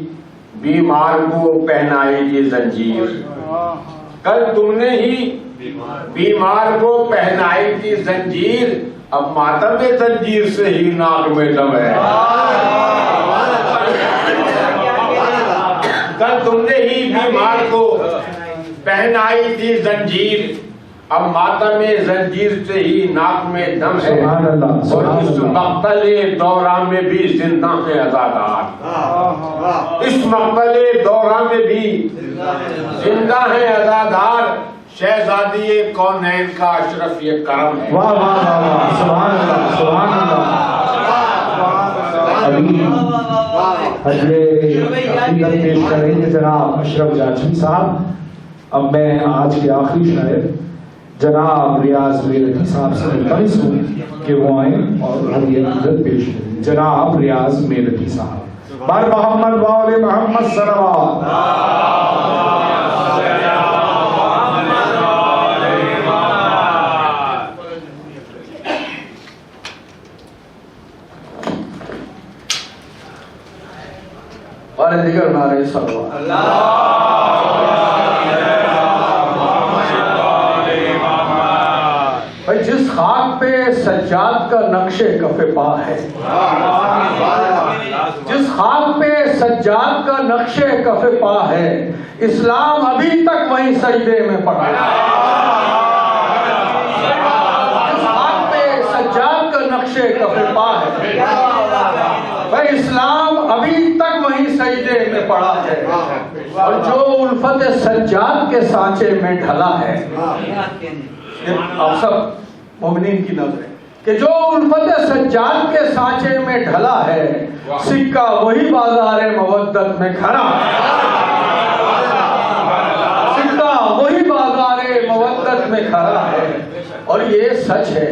بیمار کو پہنائی تھی زنجیر, کل تم نے ہی بیمار کو پہنائی تھی زنجیر, اب ماتم زنجیر سے ہی ناک میں دم ہے. کل تم نے ہی بیمار کو پہنائی تھی زنجیر, اب ماتم زنجیر سے ہی ناک میں دم ہے. اور اس مقتل دوران میں بھی زندہ ہے عزادار, اس مقتل دوران میں بھی زندہ ہے عزادار. شہزادی کونین کا اشرف یہ کرم ہے. واہ واہ واہ, سبحان اللہ سبحان اللہ. ابھی حضرت عقیدت پیش کریں گے جناب اشرف جاچوی صاحب. اب میں آج کے آخری شاعر جناب ریاض میرٹھی صاحب سے ملتمس ہوں کہ وہ آئیں اور ہدیہ عقیدت پیش کریں. جناب ریاض میرٹھی صاحب. بر محمد وآل محمد صلوات. اور دیگر نعرے صلوات. بھائی جس خاک پہ سجاد کا نقش کف پا ہے, جس خاک پہ سجاد کا نقش کف پا ہے, اسلام ابھی تک وہیں سجدے میں پڑا ہے. جس خاک پہ سجاد کا نقش کف پا ہے, بھائی اسلام ابھی تک وہیں سجدے میں پڑا ہے. اور جو الفت سجاد کے سانچے میں ڈھلا ہے, آپ سب مومنین کی نظر ہے کہ جو الفت سجاد کے سانچے میں ڈھلا ہے, سکہ وہی بازار مودت میں کھڑا ہے. سکہ وہی بازار مودت میں کھڑا ہے. اور یہ سچ ہے,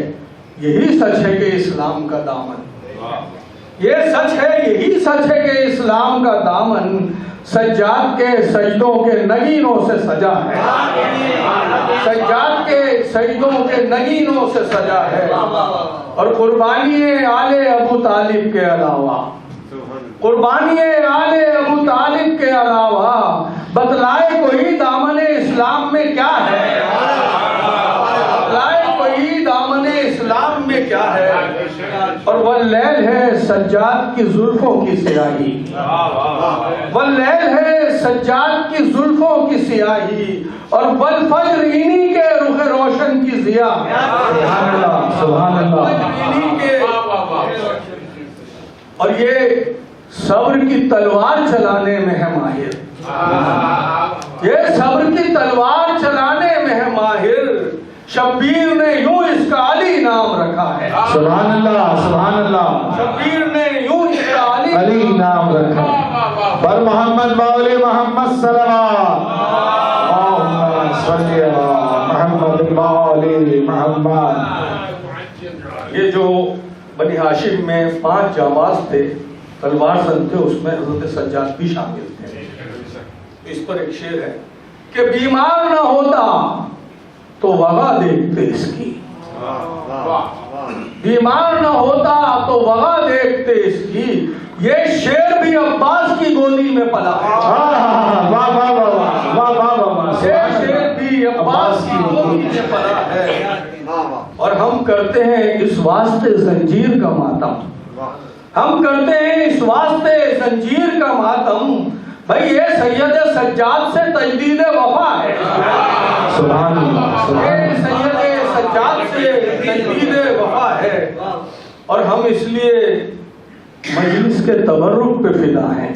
یہی سچ ہے کہ اسلام کا دامن, یہ سچ ہے, یہی سچ ہے کہ اسلام کا دامن سجاد کے سجدوں کے نگینوں سے سجا ہے. سجاد کے سجدوں کے نگینوں سے سجا ہے. اور قربانی آل ابو طالب کے علاوہ, قربانی آل ابو طالب کے علاوہ بتلائے کوئی دامن اسلام میں کیا ہے, بتلائے کوئی دامن اسلام میں کیا ہے. اور واللیل ہے سجاد کی زلفوں کی سیاہی, واللیل ہے سجاد کی زلفوں کی سیاہی, اور والفجر انہی کے رخ روشن کی ضیا. سبحان اللہ سبحان اللہ. اور یہ صبر کی تلوار چلانے میں ہے ماہر, یہ صبر کی تلوار چلانے میں ہے ماہر. شبیر نے یوں اس کا علی نام رکھا ہے. سبحان اللہ سبحان اللہ. شبیر نے یوں اس کا علی نام رکھا ہے. بر محمد وآل محمد صلوات. اللہم صلی علی محمد وآل محمد. یہ جو بنی ہاشم میں 5 جانباز تھے, تلوار زن تھے, اس میں حضرت سجاد بھی شامل تھے. اس پر ایک شعر ہے کہ بیمار نہ ہوتا تو وبا دیکھتے اس کی, بیمار نہ ہوتا تو وبا دیکھتے اس کی. یہ شیر بھی عباس کی گودی میں پلا ہے. واہ واہ واہ واہ واہ. یہ شیر بھی عباس کی گودی میں پلا ہے. اور ہم کرتے ہیں اس واسطے زنجیر کا ماتم، ہم کرتے ہیں اس واسطے زنجیر کا ماتم، بھائی یہ سید سجاد سے تجدید وفا ہے، سبحان اللہ، سبحان یہ سید سجاد سے تجدید وفا ہے، اور ہم اس لیے مجلس کے تبرک پہ فدا ہیں،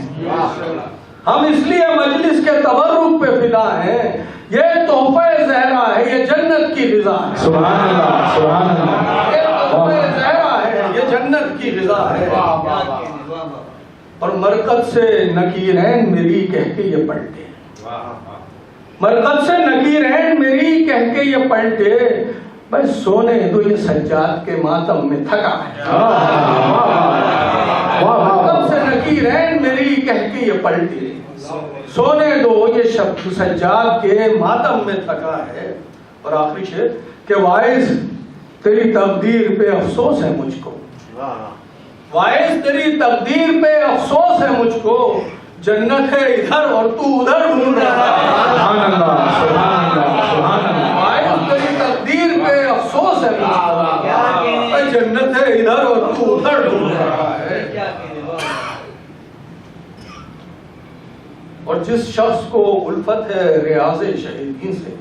ہم اس لیے مجلس کے تبرک پہ فدا ہیں، یہ تحفہ زہرا ہے، یہ جنت کی غذا ہے، سبحان اللہ، سبحان اللہ، یہ تحفہ زہرا ہے، یہ جنت کی غذا ہے، اور مرکز سے نکیرین میری کہہ کے یہ پلٹے، مرکز سے نکیرین میری کہہ کے یہ پلٹے، بھائی سونے دو یہ سجاد کے ماتم میں تھکا ہے، مرکز سے نکیرین میری کہہ کے یہ پلٹے، سونے دو یہ شب سجاد کے ماتم میں تھکا ہے، اور آخری شعر کہ وائز تیری تقدیر پہ افسوس ہے مجھ کو، وائز تیری تقدیر پہ افسوس ہے مجھ کو، جنت ہے ادھر اور تو ادھر ڈھونڈ رہا ہے، سبحان اللہ، سبحان اللہ، سبحان اللہ، وائز تیری تقدیر پہ افسوس ہے مجھ کو، جنت ہے ادھر اور تو ادھر ڈھونڈ رہا ہے، اور جس شخص کو الفت ہے ریاض شہیدین سے،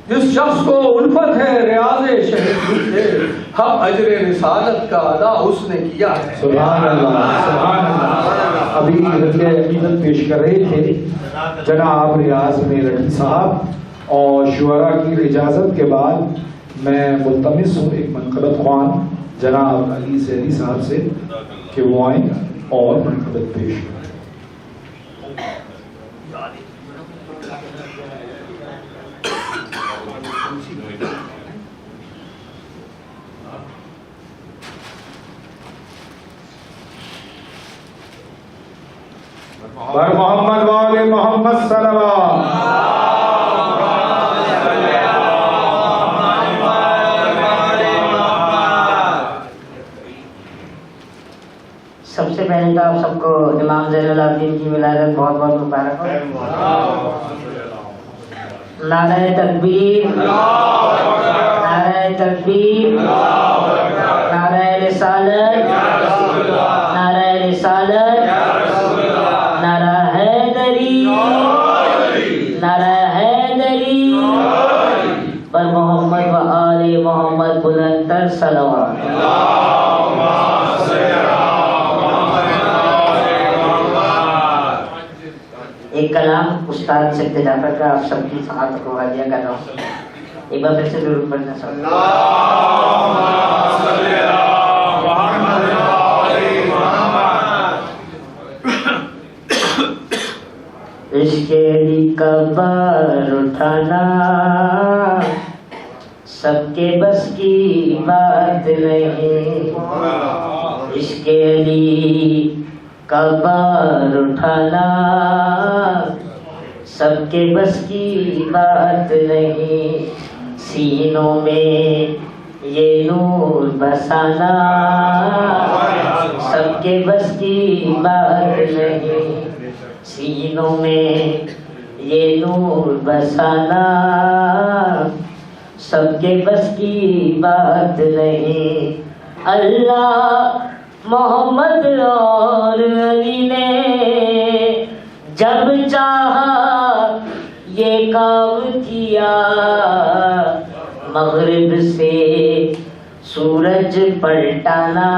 جس شخص کو الفت ہے ریاض شہیدین سے، حق اجر رسالت کا ادا اس نے کیا ہے، سبحان اللہ، سبحان اللہ۔ ابھی حلقہ عقیدت پیش کر رہے تھے جناب ریاض میرٹھی صاحب، اور شعراء کی اجازت کے بعد میں ملتمس ہوں ایک منقبت خوان جناب علی زیدی صاحب سے کہ وہ آئیں اور منقبت پیش کریں۔ بر محمد وآل محمد صلوات۔ سب سے پہلے تو آپ سب کو امام زین العابدین کی ولادت بہت بہت مبارک ہو۔ نعرہ تکبیر، نعرہ تکبیر، نعرہ رسالت، نعرہ رسالت، نعرہ حیدری، نعرہ حیدری، پر محمد و آل محمد بلند تر صلوات۔ ایک کلام استاد سے ابتدا کر کے آپ سب کی سماعت کو حوالہ کر رہا ہوں، ایک بار پھر سے درود پڑھنا سب۔ عشق علی کا بار اٹھانا سب کے بس کی بات نہیں، عشق علی کا بار اٹھانا سب کے بس کی بات نہیں، سینوں میں یہ نور بسانا سب کے بس کی بات نہیں، سینوں میں یہ نور بسانا سب کے بس کی بات نہیں، اللہ محمد اور علی نے جب چاہا یہ کام کیا، مغرب سے سورج پلٹانا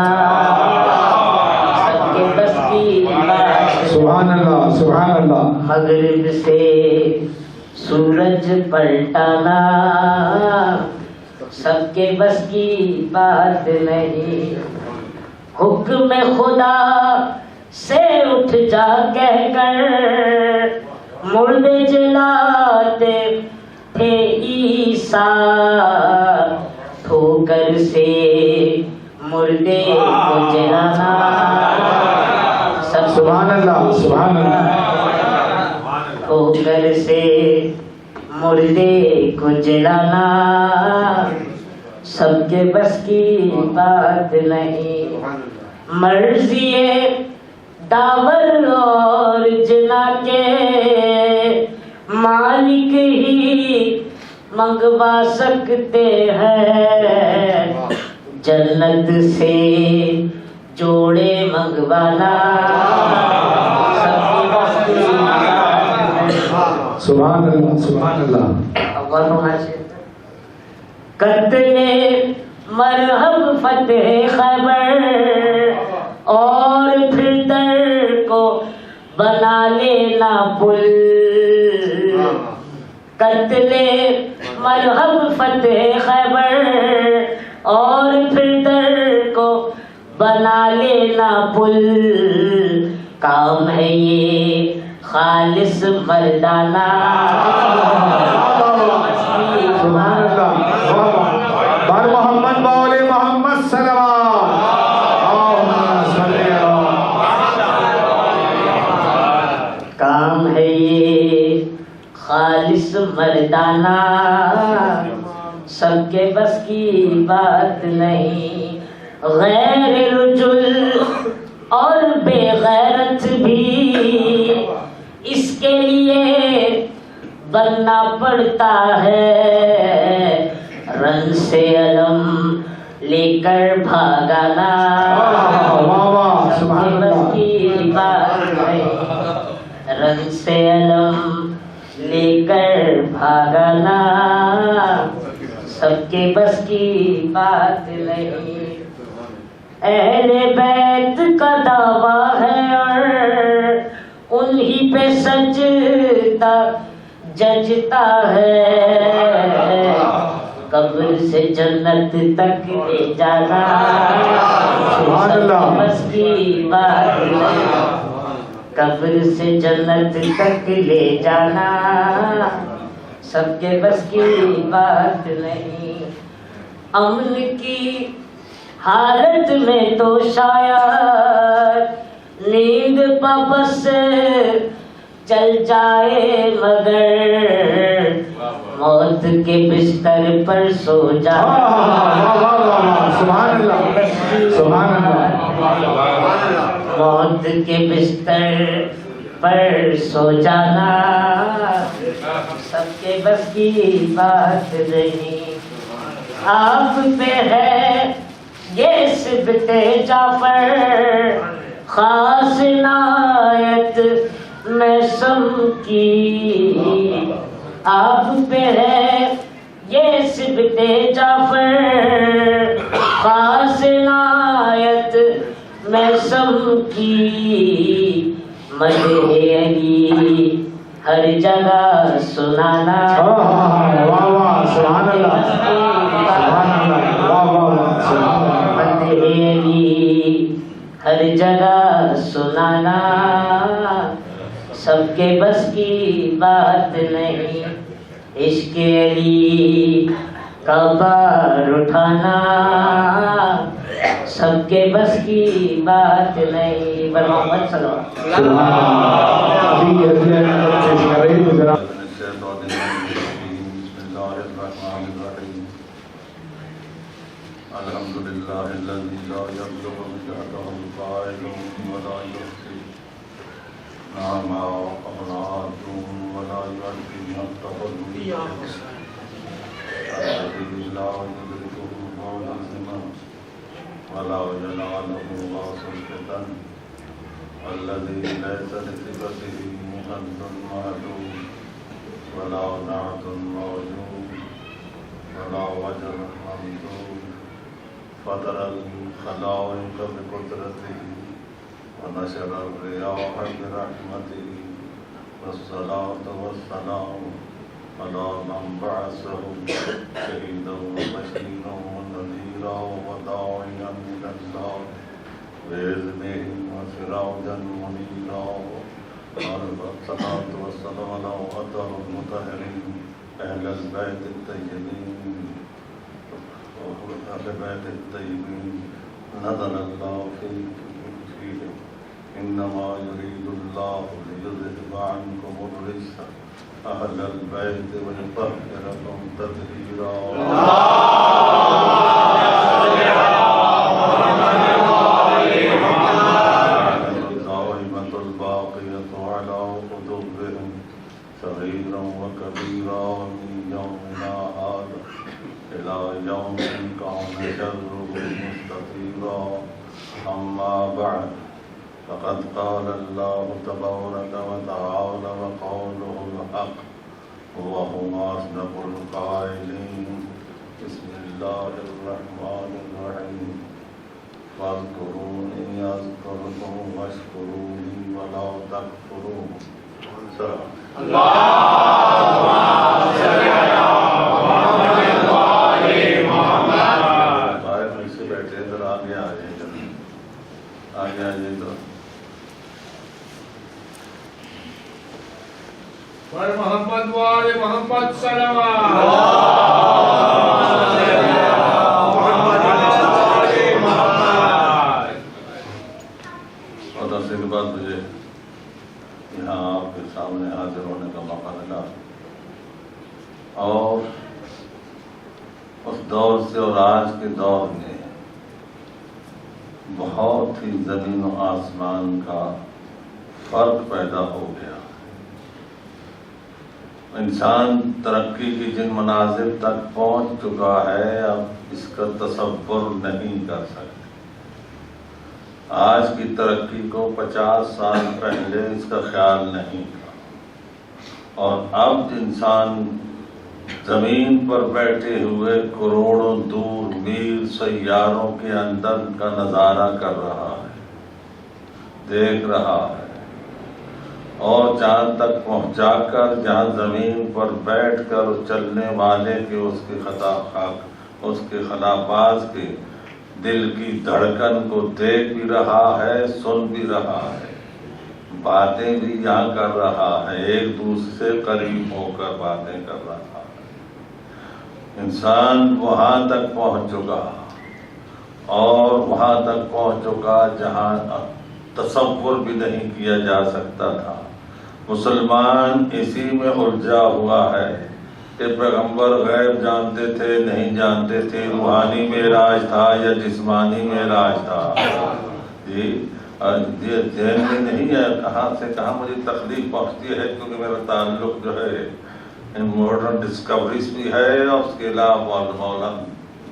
سب کے بس کی بات، سبحان اللہ، سبحان اللہ، مغرب سے سورج پلٹانا سب کے بس کی بات نہیں، حکم خدا سے اٹھ جا کہہ کر مردے جلاتے تھے عیسیٰ، ٹھوکر سے مردے کو جلانا سبحان اللہ، سبحان اللہ، ٹھوکر سے مردے کو جلانا سب کے بس کی بات نہیں، مرضی داور اور جنا کے مالک ہی منگوا سکتے ہیں، جنت سے جوڑے منگوانا سب کی بس کی بات ہے۔ سبحان اللہ سبحان اللہ۔ قتل مرحب فتح خیبر اور پھر در کو بنا لینا پل، قتل مرحب فتح خیبر اور پھر در کو بنا لینا پل، کام ہے یہ خالص مردانہ۔ سبحان اللہ۔ بار محمد باولے محمد صلوات کام ہے یہ خالص مردانہ، سب کے بس کی بات نہیں، غیر رجل اور بے غیرت بھی اس کے لیے بننا پڑتا ہے، رن سے علم لے کر بھاگانا سب کے بس کی بات نہیں، رن سے علم لے کر بھاگانا سب کے بس کی بات نہیں، اہل بیت کا دعویٰ ہے اور انہی پہ سجدہ ججتا ہے، قبر سے جنت تک لے جانا سب کے بس کی بات نہیں، قبر سے جنت تک لے جانا سب کے بس کی بات نہیں، امن کی حالت میں تو شاید نیند پاپس چل جائے، مگر موت کے بستر پر سو جانا سبحان اللہ سبحان اللہ۔ موت کے بستر پر سو جانا سب کے بس کی بات نہیں، آپ پہ ہے یہ صفت جعفر خاص عنایت میں سم کی، آپ پہ ہے یہ صفت جعفر خاص عنایت میں سم کی، مدح علی ہر جگہ سنانا مدح علی ہر جگہ سنانا سب کے بس کی بات نہیں، عشق علی کا بار اٹھانا سب کے بس کی بات نہیں، محمد صلی اللہ علیہ وسلم۔ الحمد لله الذي لا يبلغ مدحه القائل ولا يحصي نعما وقبرات ولا يؤدي حقه الذي لا يدركه قول الزمان ولا يناله واسطة الذي ليس لصفته محد معلوم ولا نعت موجود ولا وجه ممدود، فطر الخلائق بقدرته ونشر الرياح برحمته، والصلاة والسلام على من بعثه شهيدا وبشيرا ونذيرا وداعيا إلى الله بإذنه وسراجا منيرا، والصلاة والسلام على أطهر المطهرين أهل البيت الطيبين أهل بيت الطيبين نزل الله فيهم، إنما يريد الله ليذهب عنكم الرجس أهل البيت ويطهركم تطهيرا۔ الدائمة الباقية على قلوبهم صغيرا وكبيرا من يومنا هذا إلى يوم كان شره مستطيرا. أما بعد فقد قال الله تبارك وتعالى وقوله الحق وهو أصدق القائلين. بسم الله الرحمن الرحيم. فاذكروني أذكركم واشكروا لي ولا تكفرون. سے بیٹھے ادھر آگے آ جائیں جلدی آگے آ جائیں ادھر. پر محمد والے محمد صلوات. اور عرصے کے بعد مجھے یہاں آپ کے سامنے حاضر ہونے کا موقع ملا اور اس دور سے اور آج کے دور میں بہت ہی زمین و آسمان کا فرق پیدا ہو گیا. انسان ترقی کی جن منازل تک پہنچ چکا ہے اب اس کا تصور نہیں کر سکتے. آج کی ترقی کو 50 سال پہلے اس کا خیال نہیں تھا اور اب انسان زمین پر بیٹھے ہوئے کروڑوں دور میل سیاروں کے اندر کا نظارہ کر رہا ہے، دیکھ رہا ہے اور چاند تک پہنچا کر جہاں زمین پر بیٹھ کر چلنے والے کے اس کے خلافاز کے دل کی دھڑکن کو دیکھ بھی رہا ہے، سن بھی رہا ہے، باتیں بھی یہاں کر رہا ہے، ایک دوسرے سے قریب ہو کر باتیں کر رہا ہے. انسان وہاں تک پہنچ چکا اور وہاں تک پہنچ چکا جہاں تصور بھی نہیں کیا جا سکتا تھا. مسلمان اسی میں الجھا ہوا ہے کہ پیغمبر غیب جانتے تھے نہیں جانتے تھے، روحانی معراج تھا یا جسمانی معراج تھا. جی ذہن میں نہیں ہے کہاں سے کہاں مجھے تکلیف پہنچتی ہے کیونکہ میرا تعلق جو ہے ماڈرن ڈسکوریز بھی ہے اور اس کے علاوہ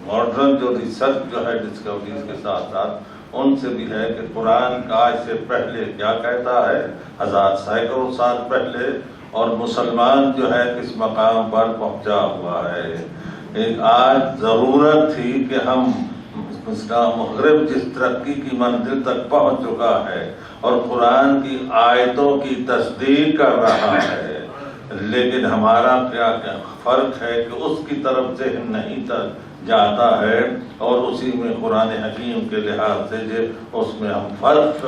ماڈرن جو ریسرچ جو ہے ڈسکوریز کے ساتھ ساتھ ان سے بھی ہے کہ قرآن کا آج سے پہلے کیا کہتا ہے، ہزار سینکڑوں سال پہلے، اور مسلمان جو ہے کس مقام پر پہنچا ہوا ہے. آج ضرورت تھی کہ ہم اسلام مغرب جس ترقی کی منزل تک پہنچ چکا ہے اور قرآن کی آیتوں کی تصدیق کر رہا ہے، لیکن ہمارا کیا فرق ہے کہ اس کی طرف ذہن نہیں جاتا ہے اور اسی میں قرآن حکیم کے لحاظ سے اس میں ہم فرق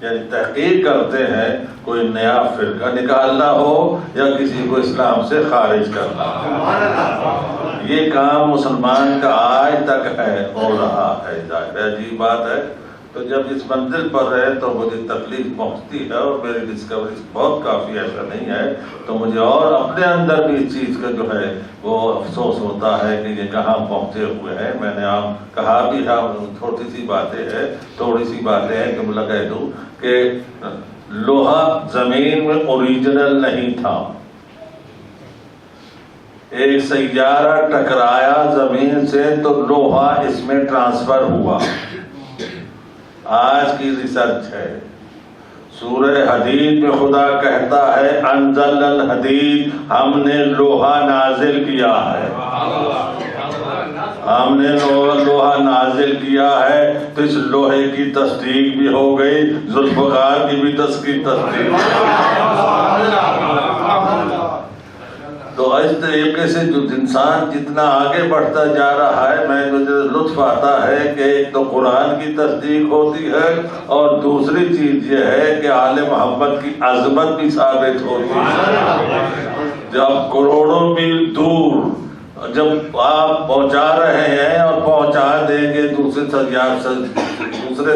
یعنی تحقیق کرتے ہیں کوئی نیا فرقہ نکالنا ہو یا کسی کو اسلام سے خارج کرنا ہو. یہ کام مسلمان کا آج تک ہے، ہو رہا ہے. ظاہر عجیب بات ہے. تو جب اس منزل پر رہے تو مجھے تکلیف پہنچتی ہے اور میری ڈسکوری بہت کافی ایسا نہیں ہے تو مجھے اور اپنے اندر بھی اس چیز کا جو ہے وہ افسوس ہوتا ہے کہ یہ کہاں پہنچے ہوئے ہیں. میں نے آپ کہا بھی ہے، تھوڑی سی باتیں ہیں کہ میں کہہ دوں کہ لوہا زمین میں اوریجنل نہیں تھا. ایک سیارہ ٹکرایا زمین سے تو لوہا اس میں ٹرانسفر ہوا. آج کی ریسرچ ہے. سورہ حدید میں خدا کہتا ہے انزل الحدید، ہم نے لوہا نازل کیا ہے. ہم نے لوہا نازل کیا ہے تو اس لوہے کی تصدیق بھی ہو گئی، ذوالفقار کی بھی تصدیق. تو اس طریقے سے جو انسان جتنا آگے بڑھتا جا رہا ہے میں مجھے لطف آتا ہے کہ ایک تو قرآن کی تصدیق ہوتی ہے اور دوسری چیز یہ ہے کہ آل محمد کی عظمت بھی ثابت ہوتی ہے. جب کروڑوں میل دور جب آپ پہنچا رہے ہیں اور پہنچا دیں گے دوسرے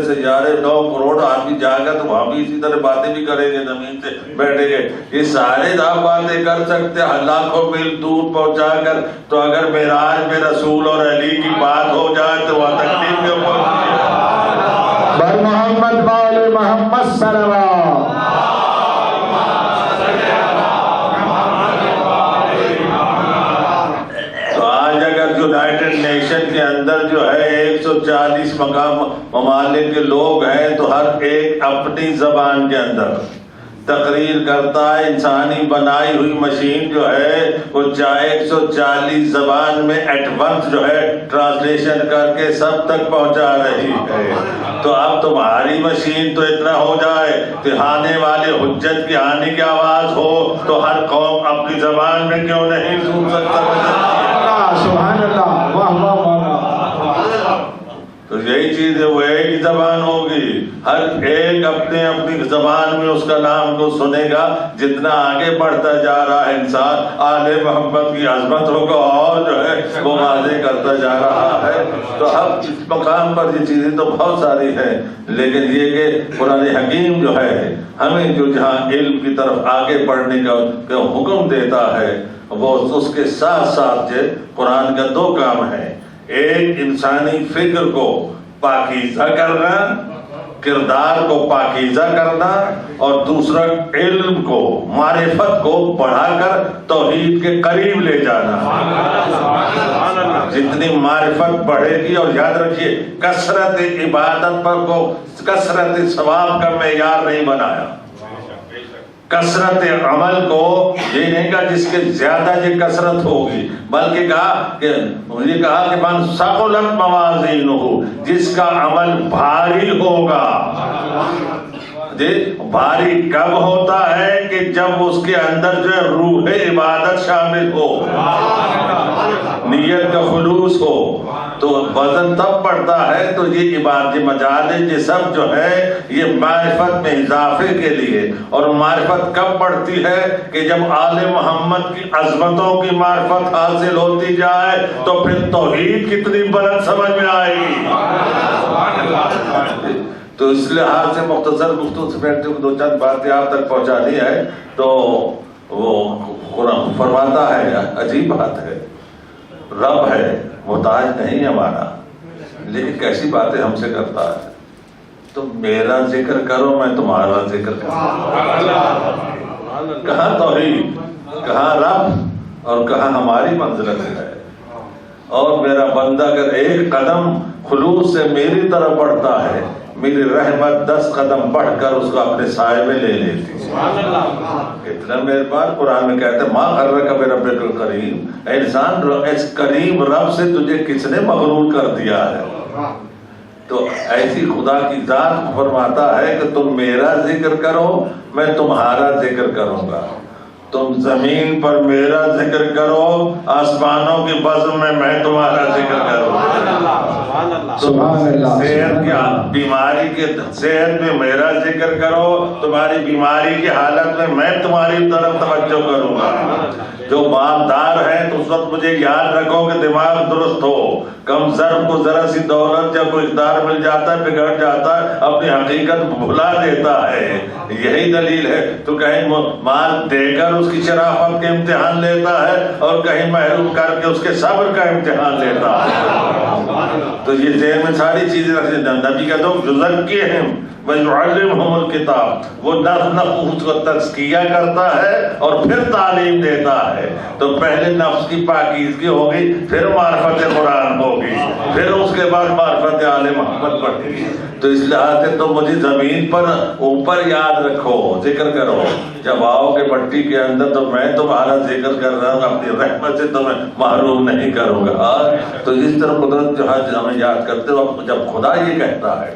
سیارے 9 کروڑ آدمی جائے گا تو وہاں بھی اسی طرح باتیں بھی کریں گے، زمین سے بیٹھیں گے. یہ سارے آپ باتیں کر سکتے ہیں لاکھوں میل دور پہنچا کر. تو اگر معراج میں رسول اور علی کی بات ہو جائے تو وہاں تکلیف میں پہنچتی ہے. بر محمد وآل محمد صلوات. 140 ممالک کے لوگ ہیں تو ہر ایک اپنی زبان کے اندر تقریر کرتا ہے. انسانی بنائی ہوئی مشین جو ہے وہ 140 زبان میں ایٹ ونس جو ہے ٹرانسلیشن کر کے سب تک پہنچا رہی ہے. تو اب تمہاری مشین تو اتنا ہو جائے کہ آنے والے حجت کی آنے کی آواز ہو تو ہر قوم اپنی زبان میں کیوں نہیں سن سکتا؟ سبحان اللہ، واہ واہ واہ. تو یہی چیز ہے، وہ ایک ہی زبان ہوگی، ہر ایک اپنی زبان میں اس کلام کو سنے گا. جتنا آگے بڑھتا جا رہا ہے انسان آل محمد کی عظمتوں کو اور جو ہے وہ واضح کرتا جا رہا ہے. تو اب اس مقام پر یہ چیزیں تو بہت ساری ہیں، لیکن یہ کہ قرآن حکیم جو ہے ہمیں جو جہاں علم کی طرف آگے بڑھنے کا حکم دیتا ہے وہ اس کے ساتھ ساتھ جو قرآن کا 2 کام ہیں. ایک انسانی فکر کو پاکیزہ کرنا، کردار کو پاکیزہ کرنا، اور دوسرا علم کو، معرفت کو بڑھا کر توحید کے قریب لے جانا. جتنی معرفت بڑھے گی، اور یاد رکھیے کثرت عبادت پر کو کثرت ثواب کا معیار نہیں بنایا. کثرت عمل کو یہ نہیں کہا جس کے زیادہ یہ کثرت ہوگی، بلکہ کہا کہ من ثقلت موازینہ، جس کا عمل بھاری ہوگا. بھاری کب ہوتا ہے کہ جب اس کے اندر جو ہے روح عبادت شامل ہو، نیت کا خلوص ہو، تو وزن تب بڑھتا ہے. تو یہ عبادت مجالس یہ سب جو ہے یہ معرفت میں اضافے کے لیے. اور معرفت کب بڑھتی ہے کہ جب آل محمد کی عظمتوں کی معرفت حاصل ہوتی جائے تو پھر توحید کتنی بلند سمجھ میں آئے گی. تو اس لحاظ سے مختصر گفتگو سے بیٹھتے ہوئے 2-4 باتیں آپ تک پہنچانی ہے. تو وہ قرآن فرماتا ہے، عجیب بات ہے، رب ہے، محتاج نہیں ہمارا، لیکن کیسی باتیں ہم سے کرتا ہے. تم میرا ذکر کرو میں تمہارا ذکر کروں. کہاں توحید، کہاں رب، اور کہاں ہماری منزلت ہے. اور میرا بندہ اگر ایک قدم خلوص سے میری طرف بڑھتا ہے، میری رحمت 10 قدم بڑھ کر اس کو اپنے سائے میں لے لیتی. اتنا میرے پاس قرآن میں کہتے ہیں ما غرک بربک الکریم، انسان اس کریم رب سے تجھے کس نے مغرور کر دیا ہے. تو ایسی خدا کی ذات فرماتا ہے کہ تم میرا ذکر کرو میں تمہارا ذکر کروں گا. تم زمین پر میرا ذکر کرو، آسمانوں کی بزم میں تمہارا ذکر کروں گا. صحت کی بیماری کے صحت میں میرا ذکر کرو، تمہاری بیماری کی حالت میں تمہاری طرف توجہ کروں گا. جو مالدار ہیں تو اس وقت مجھے یاد رکھو کہ دماغ درست ہو. کم ضرب کو ذرا سی دولت یا کوئی اقدار مل جاتا ہے، بگڑ جاتا ہے، اپنی حقیقت بھلا دیتا ہے. یہی دلیل ہے. تو کہیں مال دے کر اس کی شرافت کے امتحان لیتا ہے، اور کہیں محروم کر کے اس کے صبر کا امتحان لیتا ہے. تو یہ ذہن میں ساری چیزیں رکھتے ہیں. نبی کا تو یزکیہم ویعلمہم الکتاب، وہ نفس کو تزکیہ کرتا ہے اور پھر تعلیم دیتا ہے. تو پہلے نفس کی پاکیزگی ہوگی، پھر معرفت قرآن ہوگی، پھر اس کے بعد معرفت آل محمد بڑھے گی. تو اس لحاظ سے تو مجھے زمین پر اوپر یاد رکھو، ذکر کرو. جب آؤ گے مٹی کے اندر تو میں تمہارا ذکر کر رہا ہوں، اپنی رحمت سے تمہیں محروم نہیں کروں گا. تو اس طرح قدرت جو ہے ہمیں یاد کرتے ہو. جب خدا یہ کہتا ہے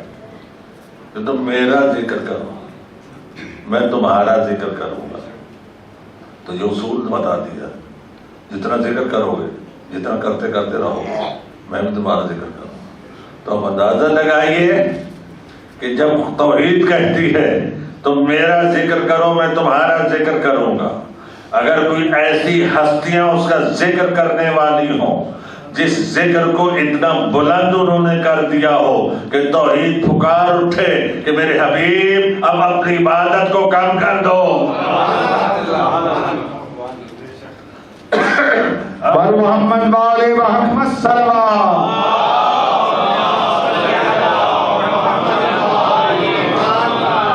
کہ تم میرا ذکر کرو میں تمہارا ذکر کروں گا، تو یہ اصول بتا دیا. جتنا ذکر کرو گے، جتنا کرتے کرتے رہو گے، میں بھی تمہارا ذکر کروں گا. تو اب اندازہ لگائیے کہ جب توحید کہتی ہے تم میرا ذکر کرو میں تمہارا ذکر کروں گا، اگر کوئی ایسی ہستیاں اس کا ذکر کرنے والی ہوں جس ذکر کو اتنا بلند انہوں نے کر دیا ہو کہ توحید پکار اٹھے کہ میرے حبیب اب اپنی عبادت کو کم کر دو. پر محمد والے محمد صلوات.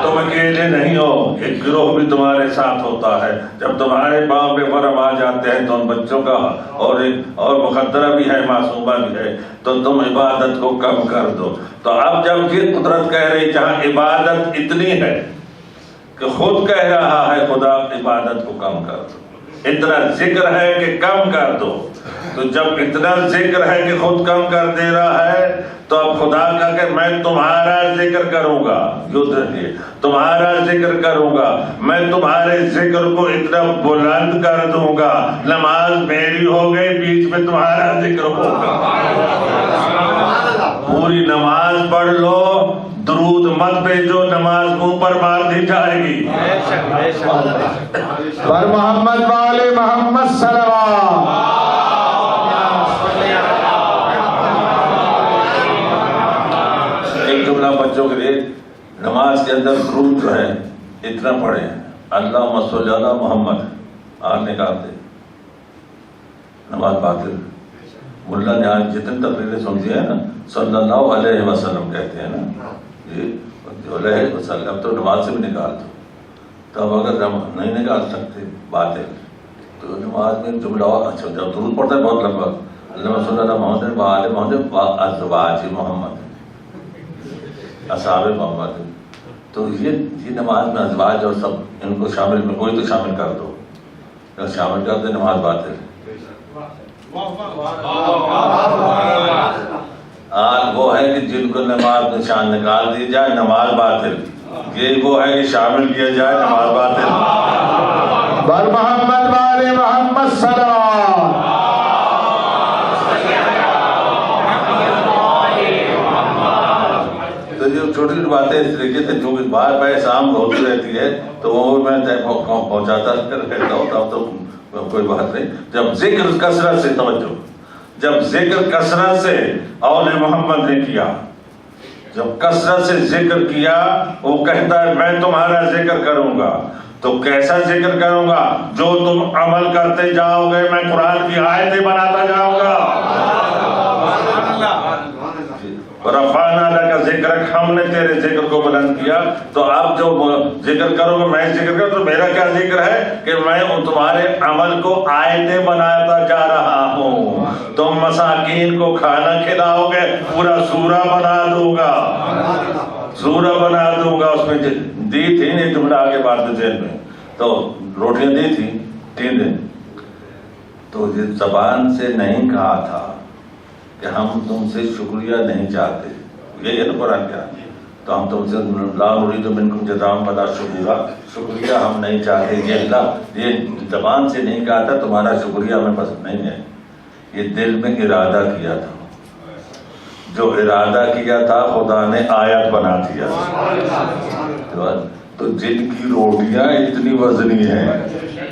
تم اکیلے نہیں ہو، ایک گروہ بھی تمہارے ساتھ ہوتا ہے. جب تمہارے پاؤں پہ ورم آ جاتے ہیں تو ان بچوں کا اور مقدرہ بھی ہے، معصومہ بھی ہے، تو تم عبادت کو کم کر دو. تو اب جب یہ قدرت کہہ رہی جہاں عبادت اتنی ہے کہ خود کہہ رہا ہے خدا عبادت کو کم کر دو، اتنا ذکر ہے کہ کم کر دو، تو جب اتنا ذکر ہے کہ خود کم کر دے رہا ہے تو اب خدا کا کہ میں تمہارا ذکر کروں گا، تمہارا ذکر کروں گا، میں تمہارے ذکر کو اتنا بلند کر دوں گا، نماز میری ہو گئی، بیچ میں تمہارا ذکر ہوگا. پوری نماز پڑھ لو، درود مت بھیجو، نماز منہ پر مار دی جائے گی. پر محمد والے محمد صلوات. ایک جملہ بچوں کے لیے، نماز کے اندر درود جو ہے اتنا پڑھیں، اللہم صلی علی محمد، آج نکالتے نماز باطل. ملا نے آج جتنے تقریریں سنتی ہیں نا صلی اللہ علیہ وسلم کہتے ہیں نا، یہ علیہ وسلم، اب تو نماز سے بھی نکال دو. تو اب اگر نہیں نکال سکتے باطل تو نماز میں جملہ اچھا جب درود پڑھتا ہے بہت لمبا، اللہم صلی علی محمد وآل محمد وازواج محمد، اصحاب محمد، تو یہ نماز میں ازواج اور سب ان کو شامل میں کوئی تو شامل کر دو، اگر شامل کر دے نماز باطل. آج وہ ہے کہ جن کو نماز میں شان نکال دی جائے نماز باطل، یہ وہ ہے کہ شامل کیا جائے نماز باطل. پر محمد والے محمد صلوات. تو جو چھوٹی چھوٹی باتیں اس طریقے سے جو بار بار شام ہوتی رہتی ہے تو وہ میں پہنچاتا رہتا ہوں تو کوئی بات نہیں. جب ذکر کثرت سے، توجہ، جب ذکر کثرت سے اول محمد نے کیا، جب کثرت سے ذکر کیا، وہ کہتا ہے میں تمہارا ذکر کروں گا. تو کیسا ذکر کروں گا؟ جو تم عمل کرتے جاؤ گے میں قرآن کی آیتیں بناتا جاؤں گا. رفعنا لک ذکرک، ہم نے تیرے ذکر کو بلند کیا. تو اب جو ذکر کرو گے میں ذکر کروں، تو میرا کیا ذکر ہے کہ میں تمہارے عمل کو آیتیں بناتا جا رہا ہوں. تم مساکین کو کھانا کھلاؤ گے، پورا سورہ بنا دوں گا، سورہ بنا دوں گا. اس میں دی تھی نہیں جملہ آگے بعد میں ذہن میں، تو روٹیاں دی تھی 3 دن. تو یہ زبان سے نہیں کہا تھا کہ ہم تم سے شکریہ نہیں چاہتے، یہ ہے نا قرآن کیا، تو ہم تم سے لا نريد منکم جزاء ولا شکورا، شکریہ ہم نہیں چاہتے. یہ اللہ یہ زبان سے نہیں کہا تھا تمہارا شکریہ ہمیں پسند نہیں ہے، یہ دل میں ارادہ کیا تھا. جو ارادہ کیا تھا خدا نے آیت بنا دیا. تو جن کی روٹیاں اتنی وزنی ہیں،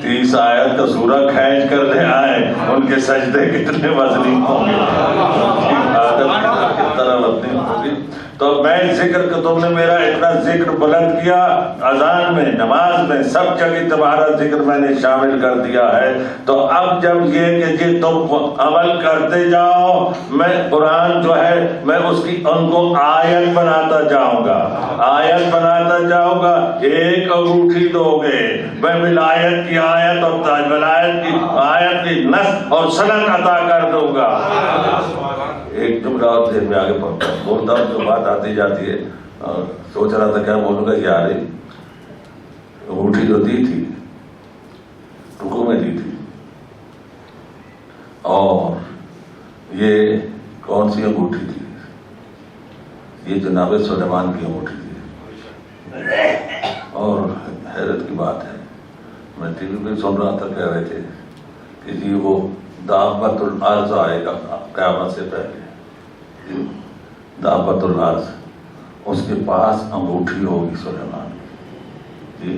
30 آیت کا سورہ کھینچ کر لے آئے، ان کے سجدے کتنے وزنی ہوں گے، ان کی عادت کس طرح وزنی ہوگی. تو میں ذکر کہ تم نے میرا اتنا ذکر بلند کیا، اذان میں، نماز میں، سب جگہ تمہارا ذکر میں نے شامل کر دیا ہے. تو اب جب یہ کہ جی تم عمل کرتے جاؤ، میں قرآن جو ہے میں اس کی ان کو آیت بناتا جاؤں گا، آیت بناتا جاؤں گا. ایک انگوٹھی دو گے، میں ولایت کی آیت اور ولایت کی آیت کی نص اور سند عطا کر دوں گا. ایک جملہ اور دیر میں آگے بولتا ہوں، جو بات آتی جاتی ہے، سوچ رہا تھا کیا بولوں گا. یار انگوٹھی جو دی تھی رکوع میں دی تھی، اور یہ کون سی انگوٹھی تھی؟ یہ جناب سلیمان کی انگوٹھی تھی. اور حیرت کی بات ہے، میں ٹی وی پہ سن رہا تھا، کہہ رہے تھے کہ جی وہ دابۃ الارض آئے گا قیامت سے پہلے، دابۃ الارض، اس کے پاس انگوٹھی ہوگی سلیمان کی. جی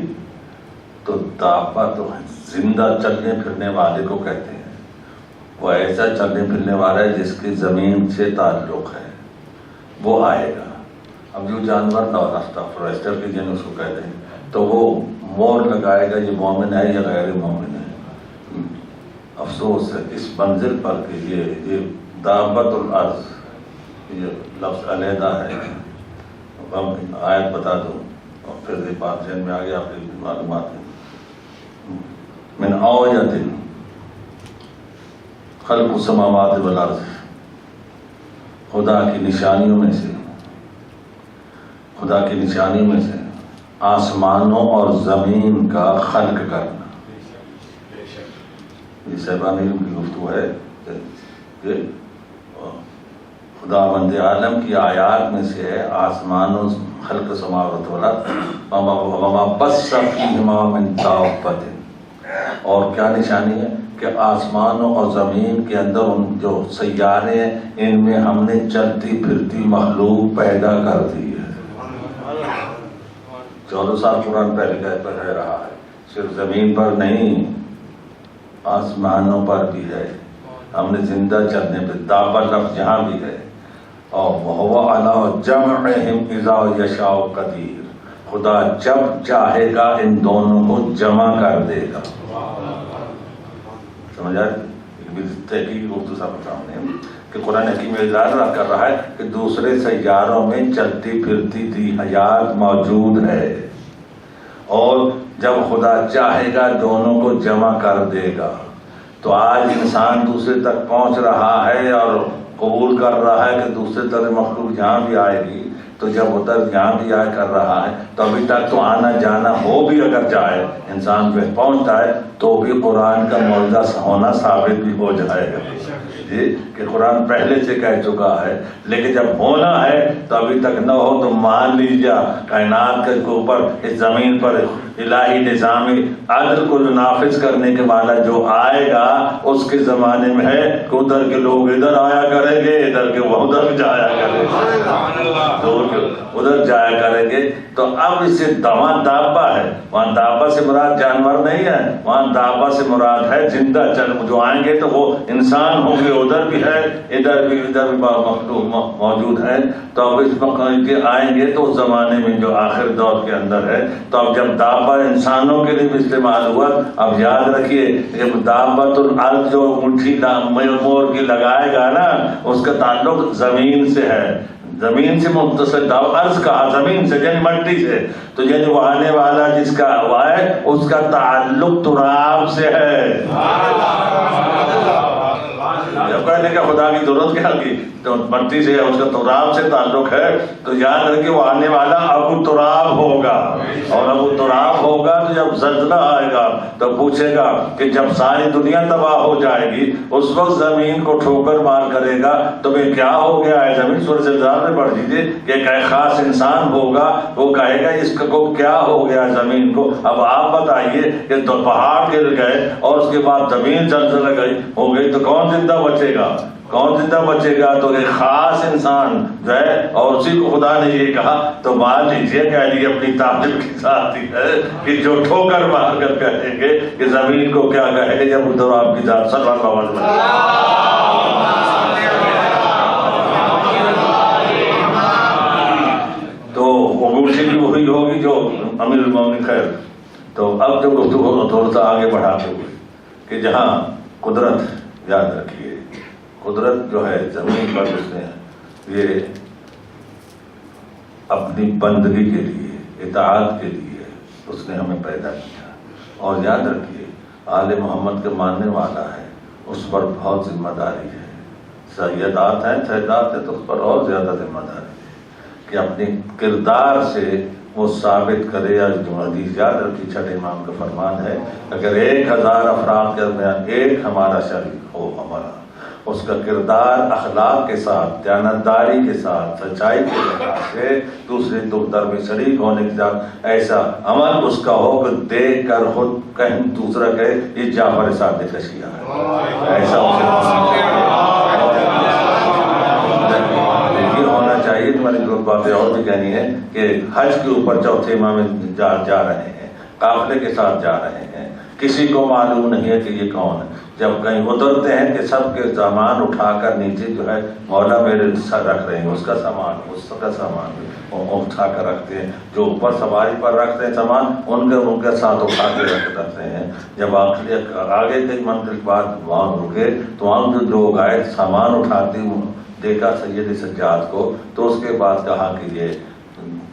تو دابۃ زندہ چلنے پھرنے والے کو کہتے ہیں. وہ ایسا چلنے پھرنے والا ہے جس کی زمین سے تعلق ہے، وہ آئے گا. اب جو جانور فورسٹر کی جن اس کو کہتے ہیں، تو وہ مور لگائے گا یہ مومن ہے یا غیر مومن ہے. افسوس ہے اس منزل پر کہ یہ دابۃ الارض یہ لفظ علیحدہ ہے. آیت بتا دوں اور پھر یہ بات ذہن میں آ گیا آپ کی معلومات ہے من آیۃ خلق السماوات والارض، خدا کی نشانیوں میں سے، خدا کی نشانیوں میں سے آسمانوں اور زمین کا خلق کرنا. یہ صاحبان علم کی گفتگو ہے کہ خدا بند عالم کی آیات میں سے ہے آسمانوں خلق سماوات والارض وما بث فیہما من دابۃ. اور کیا نشانی ہے کہ آسمانوں اور زمین کے اندر ان جو سیارے ہیں ان میں ہم نے چلتی پھرتی مخلوق پیدا کر دی ہے. 14 سال قرآن پہلے کہہ رہا ہے صرف زمین پر نہیں آسمانوں پر بھی ہے. ہم نے زندہ چلنے پہ دابہ لفظ جہاں بھی ہے. اور وَهُوَ عَلَىٰ جَمْعِهِمْ إِذَا يَشَاءُ قَدِيرٌ. خدا جب چاہے گا ان دونوں کو جمع کر دے گا. سمجھ آئے؟ تحقیقی گفتگو صاحب سامنے کہ قرآن حکیم میں اظہار کر رہا ہے کہ دوسرے سیاروں میں چلتی پھرتی دی حیات موجود ہے اور جب خدا چاہے گا دونوں کو جمع کر دے گا. تو آج انسان دوسرے تک پہنچ رہا ہے اور قبول کر رہا ہے کہ دوسرے طرح مخلوق جہاں بھی آئے گی تو جب ادھر جہاں بھی آئے کر رہا ہے تو ابھی تک تو آنا جانا ہو بھی اگر جائے انسان پہ پہنچتا ہے تو بھی قرآن کا معجزہ ہونا ثابت بھی ہو جائے گا جی کہ قرآن پہلے سے کہہ چکا ہے. لیکن جب ہونا ہے تو ابھی تک نہ ہو تو مان لیجیے کائنات کے اوپر اس زمین پر الہی نظامی عدل کو نافذ کرنے کے والا جو آئے گا اس کے زمانے میں ہے کہ ادھر کے لوگ ادھر آیا کریں گے ادھر کے وہ ادھر جایا کریں گے ادھر جایا کریں گے. تو اب اس سے وہاں دابہ ہے. وہاں دابہ سے مراد جانور نہیں ہے وہاں دابہ سے مراد ہے زندہ چل جو آئیں گے تو وہ انسان ہوں گے. ادھر بھی ہے ادھر بھی مخلوق موجود ہے. تو اب اس مقام کے آئیں گے تو اس زمانے میں جو آخر دور کے اندر ہے تو اب جب دابہ انسانوں کے لیے بھی استعمال ہوا. اب یاد رکھیے جب دابۃ الارض جو مٹھی مور کی لگائے گا نا اس کا تعلق زمین سے ہے. زمین سے متصل عرض کہا زمین سے یعنی مٹی سے. تو یعنی وہ آنے والا جس کا ہوا ہے اس کا تعلق تراب سے ہے. جب کہنے کا خدا کی ضرورت کیا کی تو مٹی سے اس کا تراب سے تعلق ہے. تو یاد رکھیں وہ آنے والا ابو تراب ہوگا اور ابو تراب ہوگا تو جب زلزلہ آئے گا تو پوچھے گا کہ جب ساری دنیا تباہ ہو جائے گی اس وقت زمین کو ٹھوکر مار کرے گا تو میں کیا ہو گیا ہے زمین. سورۃ زلزال میں پڑھ دیجیے کہ ایک خاص انسان ہوگا وہ کہے گا اس کو کیا ہو گیا زمین کو. اب آپ بتائیے کہ تو پہاڑ گر گئے اور اس کے بعد زمین زلزلہ ہو گئی تو کون زندہ بچے گا کون زندہ بچے گا. تو ایک خاص انسان جو ہے اور اسی کو خدا نے یہ کہا تو مان لیجیے کہہ لیجیے اپنی تعریف کے ساتھ ہی ہے کہ جو ٹھوکر مار کر کہیں گے کہ زمین کو کیا کہے گے جب ادھر آپ کی ذات صلی اللہ علیہ وسلم. تو انگوٹھی بھی وہی ہوگی جو امیر المومنین. خیر تو اب جو گفتگو تھوڑا سا آگے بڑھاتے ہوئے کہ جہاں قدرت یاد رکھیے قدرت جو ہے زمین پر اس نے یہ اپنی بندگی کے لیے اطاعت کے لیے اس نے ہمیں پیدا کیا. اور یاد رکھیے آل محمد کے ماننے والا ہے اس پر بہت ذمہ داری ہے. سیدات ہیں سیدات ہیں تو اس پر اور زیادہ ذمہ داری ہے کہ اپنی کردار سے وہ ثابت کرے. جو حدیث یاد رکھی چھٹے امام کا فرمان ہے اگر 1000 افراد کے درمیان ایک ہمارا شریک ہو ہمارا اس کا کردار اخلاق کے ساتھ دیانتداری کے ساتھ سچائی کے لحاظ سے دوسرے در میں شریک ہونے کے ساتھ ایسا عمل اس کا ہو کہ دیکھ کر خود کہیں دوسرا کہے یہ جعفر صادق کا شیعہ ہے. ایسا ہونا چاہیے. تمہاری باتیں اور بھی کہنی ہے کہ حج کے اوپر چوتھے امام جا رہے ہیں قافلے کے ساتھ جا رہے ہیں کسی کو معلوم نہیں ہے کہ یہ کون ہے. جب کہیں اترتے ہیں کہ سب کے سامان اٹھا کر نیچے جو ہے مولا میرے سر رکھ رہے ہیں اس کا سامان اٹھا کر رکھتے ہیں. جو اوپر سواری پر رکھتے ہیں سامان ان کے ساتھ اٹھا کے رکھتے ہیں. جب آگے کئی منزل بعد وہاں رکے تو وہاں جو لوگ آئے سامان اٹھاتے دیکھا سید سجاد کو تو اس کے بعد کہا کہ یہ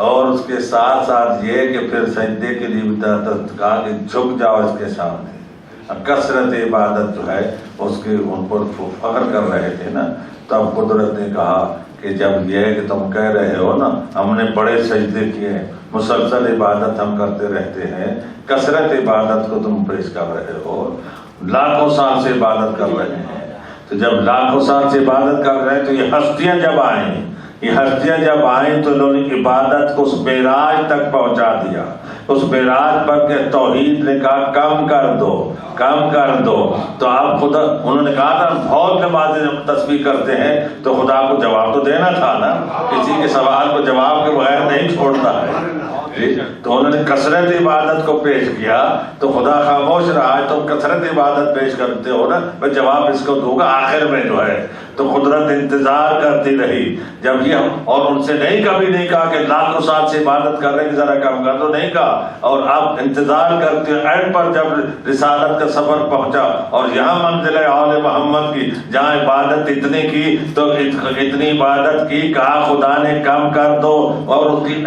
اور اس کے ساتھ ساتھ یہ کہ پھر سجدے کے لیے بھی کہا کہ جھک جاؤ اس کے سامنے. کثرت عبادت جو ہے اس کے ان پر فخر کر رہے تھے نا. تب قدرت نے کہا کہ جب یہ ہے کہ تم کہہ رہے ہو نا ہم نے بڑے سجدے کیے ہیں، مسلسل عبادت ہم کرتے رہتے ہیں، کثرت عبادت کو تم پیش کر رہے ہو، لاکھوں سال سے عبادت کر رہے ہیں. تو جب لاکھوں سال سے عبادت کر رہے ہیں تو یہ ہستیاں جب آئیں، یہ ہستیاں جب آئیں تو انہوں نے عبادت کو اس معراج تک پہنچا دیا. اس معراج پر کہ توحید نے کہا کم کر دو، کم کر دو. تو آپ خدا انہوں نے کہا تھا بہت نمازیں تسبیح کرتے ہیں تو خدا کو جواب تو دینا تھا نا، کسی کے سوال کو جواب کے بغیر نہیں چھوڑتا ہے. تو انہوں نے کثرت عبادت کو پیش کیا تو خدا خاموش رہا. تم کثرت عبادت پیش کرتے ہو نا، میں جواب اس کو دوں گا آخر میں جو ہے. تو قدرت انتظار کرتی رہی جب یہ، اور ان سے نہیں کبھی نہیں کہا کہ لاکھوں سال سے عبادت کر رہے ہیں ذرا کم کر دو، نہیں کہا. اور اب انتظار کرتے اینڈ پر جب رسالت کا سفر پہنچا اور یہاں منزل آل محمد کی جہاں عبادت اتنی کی تو اتنی عبادت کی کہا خدا نے کم کر دو. اور اس کی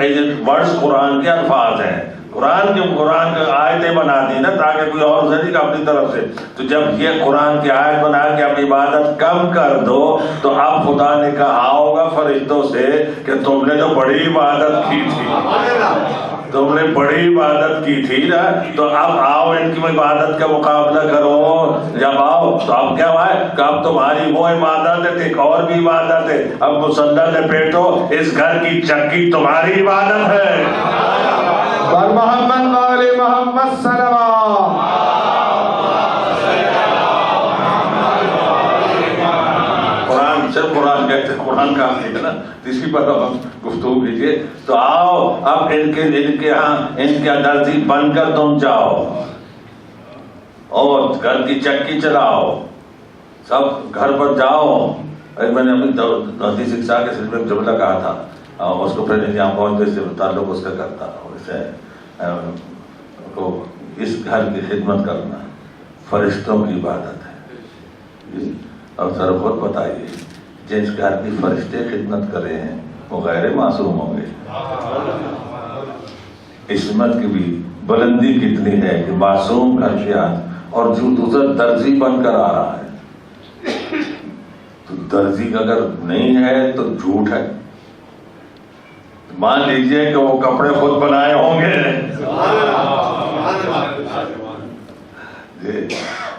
ورڈز قرآن کے الفاظ ہیں، قرآن کی آیتیں بنا دی نا تاکہ کوئی اور ذریعہ اپنی طرف سے. تو جب یہ قرآن کی آیت بنا کے اب عبادت کم کر دو تو اب خدا نے کہا ہوگا فرشتوں سے کہ تم نے تو بڑی عبادت کی تھی، تم نے بڑی عبادت کی تھی نا، تو اب آؤ ان کی عبادت کا مقابلہ کرو. جب آؤ تو اب کیا ہے کہ اب تمہاری وہ عبادت ہے، ایک اور بھی عبادت ہے. اب مصلی لپیٹو، اس گھر کی چکی تمہاری عبادت ہے. بر محمد وآل محمد صلوات. قرآن صرف قرآن کہتے ہیں، قرآن کام نہیں ہے نا، اسی پر ہم گفتگو کیجیے. تو آؤ اب ان کے ہاں ان کے درزی بن کر تم جاؤ اور گھر کی چکی چلاؤ، سب گھر پر جاؤ. میں نے اپنی حدیث اقصا کے سلسلے میں جملہ کہا تھا، اس کو پھر یہاں پہنچنے سے تعلق اس کا کرتا ہوں. کو اس گھر کی خدمت کرنا فرشتوں کی عبادت ہے. اور ذرا خود بتائیے جس گھر کی فرشتے خدمت کر رہے ہیں وہ غیر معصوم ہوں گے؟ عصمت کی بھی بلندی کتنی ہے کہ معصوم گھر کے ہاتھ، اور جو دوسرا درزی بن کر آ رہا ہے. تو درزی اگر نہیں ہے تو جھوٹ ہے. مان لیجئے کہ وہ کپڑے خود بنائے ہوں گے.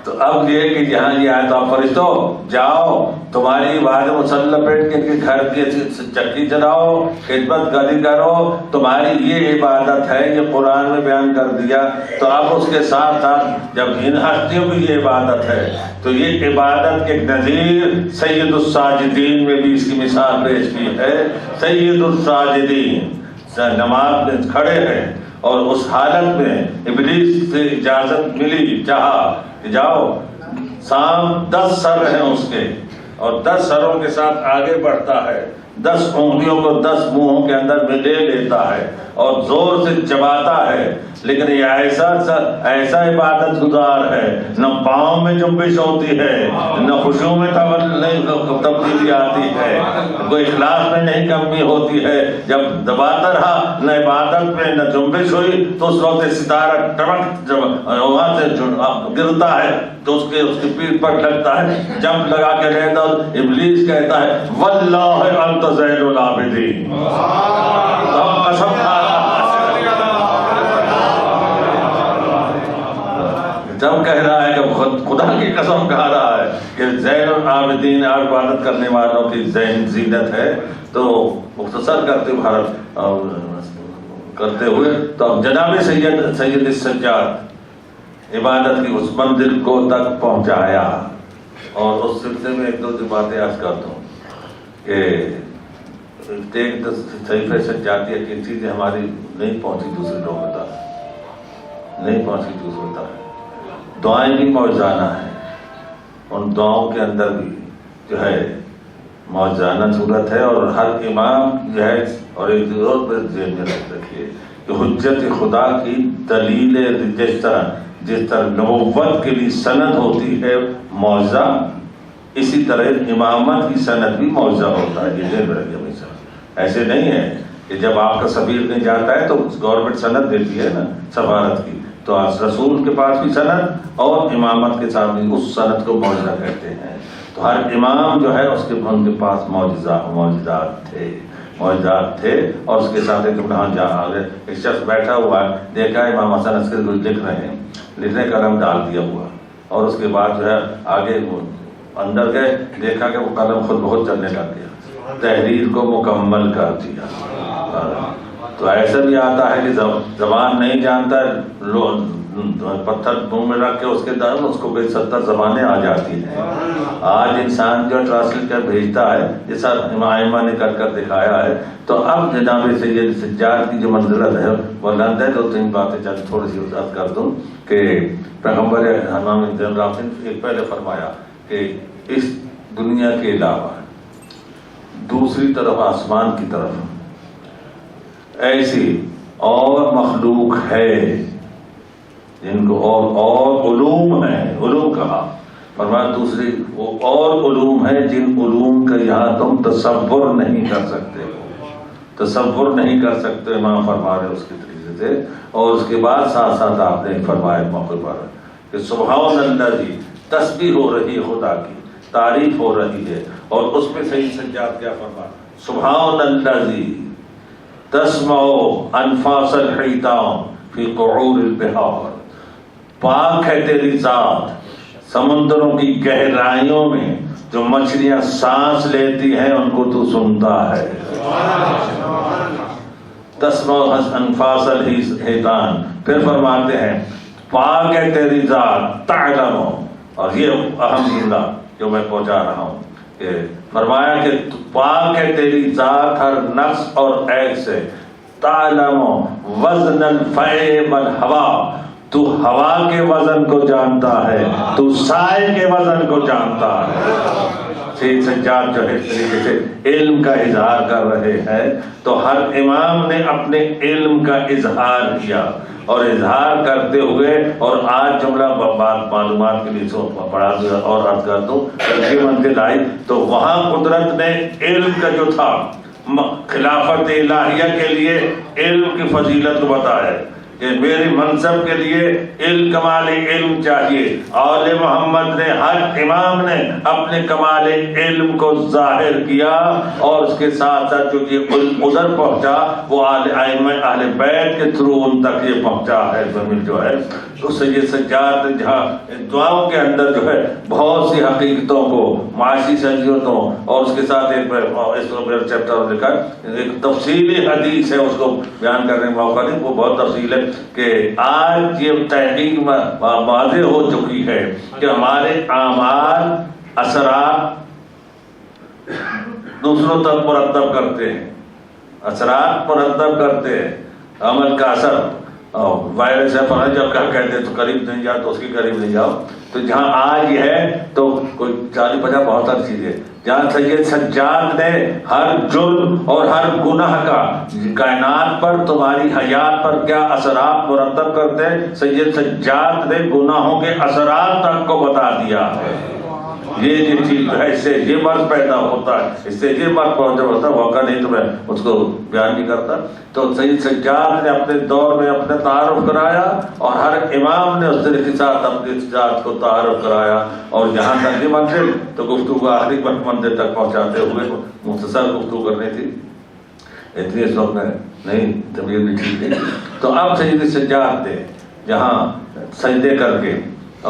تو اب یہ کہ جہاں یہ آئے تو آپ فرشتوں جاؤ تمہاری عبادت مصلی لپیٹ کے گھر کی چکی چلاؤ، خدمت گری کرو، تمہاری یہ عبادت ہے. یہ قرآن میں بیان کر دیا. تو اب اس کے ساتھ ساتھ جب ان ہستیوں کی یہ عبادت ہے تو یہ عبادت کے نظیر سید الساجدین میں بھی اس کی مثال پیش کی ہے. سید الساجدین نماز میں کھڑے ہیں اور اس حالت میں ابلیس سے اجازت ملی، چاہا کہ جاؤ. 10 سر ہیں اس کے اور 10 سروں کے ساتھ آگے بڑھتا ہے، 10 انگلیوں کو 10 منہوں کے اندر میں لے لیتا ہے اور زور سے چباتا ہے. لیکن یہ ایسا عبادت گزار ہے، نہ پاؤں میں جنبش ہوتی ہے، نہ خشوع میں تبدیلی آتی ہے، کوئی اخلاص میں نہیں کمی ہوتی ہے. جب دباتا رہا نہ عبادت میں نہ جنبش ہوئی تو اس وقت ستارہ ٹمک جب وہاں سے گرتا ہے تو اس کی پیٹھ پر لگتا ہے. جب لگا کے رہتا ابلیس کہتا ہے واللہ انت زین العابدین. قسم کھا جب کہہ رہا ہے کہ خدا کی قسم کہہ رہا ہے کہ زین العابدین عبادت کرنے والوں کی زینت ہے. تو مختصر کرتے ہوئے تو اب جناب سید السجاد عبادت کی اس منزل کو تک پہنچایا. اور اس سلسلے میں ایک دو باتیں عرض کرتا ہوں کہ ایک صحیفہ سجادیہ کی چیزیں ہماری نہیں پہنچی دوسرے لوگوں تک، نہیں پہنچی دوسروں تک. دعائیں بھی موجزانہ ہیں، ان دعاؤں کے اندر بھی جو ہے موجزانہ صورت ہے. اور ہر امام جو ہے اور ایک ضرورت پر ذہن میں رکھیے کہ حجت خدا کی دلیل جس طرح نبوت کے لیے سند ہوتی ہے معجزہ، اسی طرح امامت کی سند بھی معجزہ ہوتا ہے. یہ ذہن میں رکھیے ہمیشہ. ایسے نہیں ہے کہ جب آپ کا سفیر کہیں جاتا ہے تو گورنمنٹ سند دیتی ہے نا سفارت کی، تو رسول کے پاس بھی سند اور امامت کے ساتھ بھی اس سند کو معجزہ کہتے ہیں. تو ہر امام جو ہے اس کے ان کے پاس معجزات تھے اور اس کے ساتھ ایک شخص بیٹھا ہوا ہے، دیکھا امام حسن عسکری کچھ لکھ رہے ہیں، لکھنے کا قلم ڈال دیا ہوا، اور اس کے بعد جو ہے آگے اندر گئے، دیکھا کہ وہ قلم خود بہت چلنے لگ گیا، تحریر کو مکمل کر دیا. تو ایسا بھی آتا ہے کہ زبان نہیں جانتا پتھر منہ میں رکھ کے اس کے دم اس کو 70 زبانیں آ جاتی ہیں. آج انسان جو ٹرانسلیٹ کر بھیجتا ہے جیسا ائمہ نے کر دکھایا ہے. تو اب جناب سید سجاد کی جو منزلت ہے بلند ہے. 2-3 باتیں چند تھوڑی سی وضاحت کر دوں کہ پیغمبر امام ایک پہلے فرمایا کہ اس دنیا کے علاوہ دوسری طرف آسمان کی طرف ایسی اور مخلوق ہے جن کو اور علوم ہے، علوم کہا فرمایا دوسری وہ اور علوم ہے جن علوم کا یہاں تم تصور نہیں کر سکتے، تصور نہیں کر سکتے. امام فرما رہے اس کے طریقے سے. اور اس کے بعد ساتھ ساتھ آپ نے فرمایا موقع پر کہ سبحان اللہ جی، تسبیح ہو رہی ہے خدا کی، تعریف ہو رہی ہے. اور اس میں سید سجاد کیا فرمایا، سبحان اللہ جی تسمع انفاس الحیتان فی قعور البحار، پاک ہے تیری ذات سمندروں کی گہرائیوں میں جو مچھلیاں سانس لیتی ہیں ان کو تو سنتا ہے. تسمع انفاس الحیتان. پھر فرماتے ہیں پاک ہے تیری ذات تعلم. اور یہ اہم جملہ جو میں پہنچا رہا ہوں کہ فرمایا کہ پاک ہے تیری ذات ہر نقص اور عیب سے. تعلم وزن الفیء والہوا، تو ہوا کے وزن کو جانتا ہے، تو سائے کے وزن کو جانتا ہے. سید سجاد جو ہے اس طریقے سے علم کا اظہار کر رہے ہیں. تو ہر امام نے اپنے علم کا اظہار کیا اور اظہار کرتے ہوئے. اور آج جملہ بات معلومات کے لیے پڑھا دیا اور عرض کر دوں کہ منزل آئی تو وہاں قدرت نے علم کا جو تھا خلافت الہیہ کے لیے علم کی فضیلت کو بتایا کہ میری منصب کے لیے کمال علم چاہیے. آل محمد نے ہر امام نے اپنے کمال علم کو ظاہر کیا اور اس کے ساتھ ساتھ جو یہ علم ادھر پہنچا وہ اہل بیت کے تھرو ان تک یہ پہنچا ہے. زمین جو ہے تو سید سجاد جہاں دعاؤں کے اندر جو ہے بہت سی حقیقتوں کو معاشی سنجیدوں اور اس کے ساتھ ایک چیپٹر لکھا ایک تفصیلی حدیث ہے اس کو بیان کرنے کا موقع نہیں، وہ بہت تفصیل ہے کہ آج یہ تحقیق واضح ہو چکی ہے کہ ہمارے اعمال اثرات دوسروں تک مرتب کرتے ہیں، اثرات مرتب کرتے ہیں. عمل کا اثر وائرس ہے فلاں جب کہتے ہیں تو قریب نہیں جاؤ تو اس کے قریب نہیں جاؤ. تو جہاں آج یہ ہے تو کوئی 40-50 بہت ساری چیزیں جہاں سید سجاد نے ہر جرم اور ہر گناہ کا کائنات پر تمہاری حیات پر کیا اثرات مرتب کرتے ہیں، سید سجاد نے گناہوں کے اثرات تک کو بتا دیا ہے. یہ چیز ہے اس سے یہ مرض پیدا ہوتا ہے، اس سے یہ مرض پہنچا ہوتا ہے. موقع نہیں تو میں اس کو بیان نہیں کرتا. تو سید سجاد نے اپنے دور میں اپنا تعارف کرایا اور ہر امام نے اس طریقے کے ساتھ اپنی ذات کو تعارف کرایا. اور جہاں تک یہ منزل تو گفتگو آخری منزل تک پہنچاتے ہوئے مختصر گفتگو کرنی تھی، اتنی اس وقت میں نہیں طبیعت بھی ٹھیک ہے. تو اب سید سجاد نے جہاں سجدے کر کے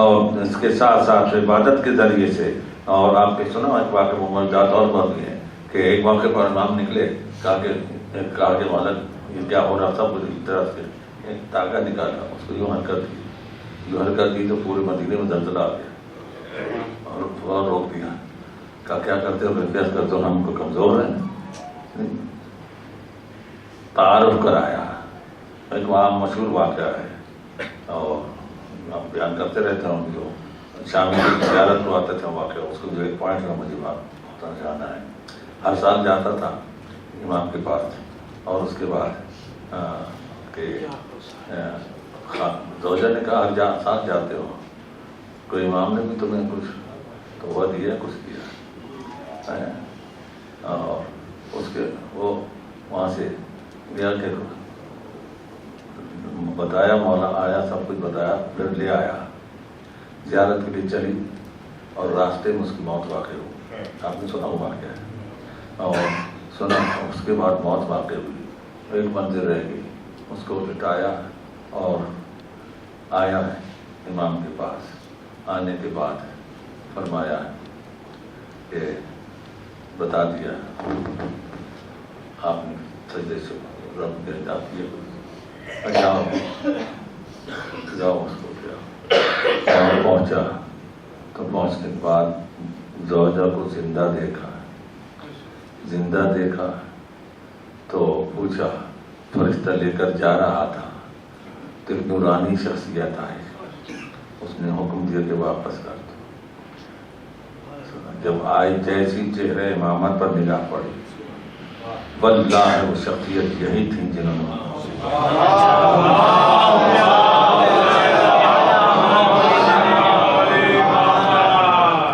اور اس کے ساتھ ساتھ عبادت کے ذریعے سے، اور آپ نے سنا ایک واقعہ مملکات اور بات بھی ہے کہ ایک موقع پر امام نکلے کہا کہ مالک یہ کیا ہو رہا تھا، پوری طرح سے ایک تاکہ نکالا، اس کو یوں حرکت کی تو پورے مدینے میں زلزلہ آ گیا اور فوراً روک دیا. کہا کیا کرتے ہو، احتیاط کرتے ہو، ہم کو کمزور ہیں. تعارف کرایا. ایک وہاں مشہور واقعہ ہے اور آپ بیان کرتے رہتے ہیں. جو شام کی زیارت کو آتے تھے واقعہ، اس کو جو ایک پوائنٹ کا مجھے بات ہوتا جانا ہے. ہر سال جاتا تھا امام کے پاس اور اس کے بعد کہ زوجہ نے کہا ہر ساتھ جاتے ہو، کوئی امام نے بھی تمہیں کچھ تو دیا کچھ دیا. اور اس کے وہ وہاں سے یا کہ بتایا، مولا آیا، سب کچھ بتایا، پھر لے آیا، زیارت کے لیے چلی اور راستے میں اس کی موت واقع ہوئی. آپ نے سنا وہ واقعہ ہے، اور سنا اس کے بعد موت واقع ہوئی. ایک منزل رہ گئی، اس کو لٹایا اور آیا ہے امام کے پاس. آنے کے بعد فرمایا کہ بتا دیا آپ نے سجدے سے رب کے ادا کیے، جاؤ اس کو کیا. اور پہنچا تو پہنچنے کے بعد زوجہ کو زندہ دیکھا تو پوچھا، فرشتہ لے کر جا رہا تھا تو ایک نورانی شخصیت آئی، اس نے حکم دیا کہ واپس کر دو. جب آئی جیسی چہرے امامت پر نگاہ پڑی، واللہ وہ شخصیت یہی تھی جنہوں نے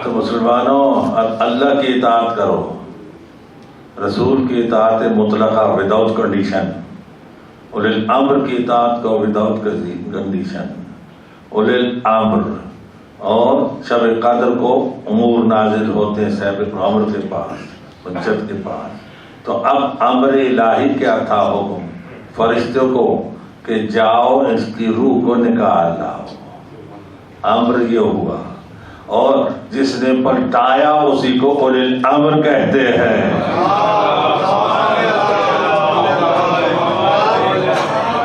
تو مسلمانوں اللہ کی اطاعت کرو، رسول کی اطاعت مطلقہ وداؤٹ کنڈیشن، اولی الامر کی اطاعت کو وداؤٹ کنڈیشن. اولی الامر اور شب قدر کو امور نازل ہوتے ہیں صاحب عمر کے پاس، حجت کے پاس. تو اب امر الہی کیا تھا؟ حکم فرشتوں کو کہ جاؤ اس کی روح کو نکال لاؤ. امر یہ ہوا، اور جس نے پلٹایا اسی کو اولی الامر کہتے ہیں.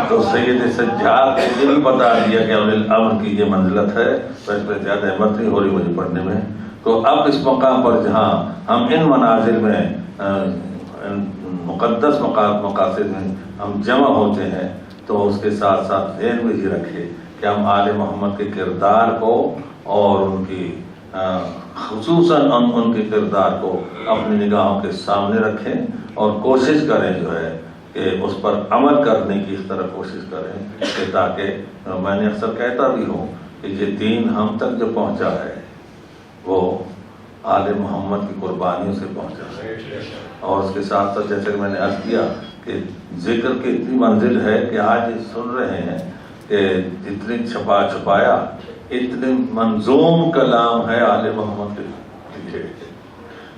تو سید سجاد نے یہ بھی بتا دیا کہ اولی الامر کی یہ منزلت ہے. اس پہ زیادہ احمد نہیں ہو رہی مجھے پڑھنے میں. تو اب اس مقام پر جہاں ہم ان مناظر میں مقدس مقاصد میں ہم جمع ہوتے ہیں، تو اس کے ساتھ ساتھ ذہن میں یہ رکھے کہ ہم آل محمد کے کردار کو اور ان کی خصوصاً ان کے کردار کو اپنی نگاہوں کے سامنے رکھیں اور کوشش کریں جو ہے کہ اس پر عمل کرنے کی اس طرح کوشش کریں کہ تاکہ میں نے اکثر کہتا بھی ہوں کہ یہ دین ہم تک جو پہنچا ہے وہ آل محمد کی قربانیوں سے پہنچا ہے. اور اس کے ساتھ ساتھ جیسے کہ میں نے عرض کیا کہ ذکر کی اتنی منزل ہے کہ آج سن رہے ہیں کہ جتنی چھپایا اتنے منظوم کلام ہے آل محمد کے لیے،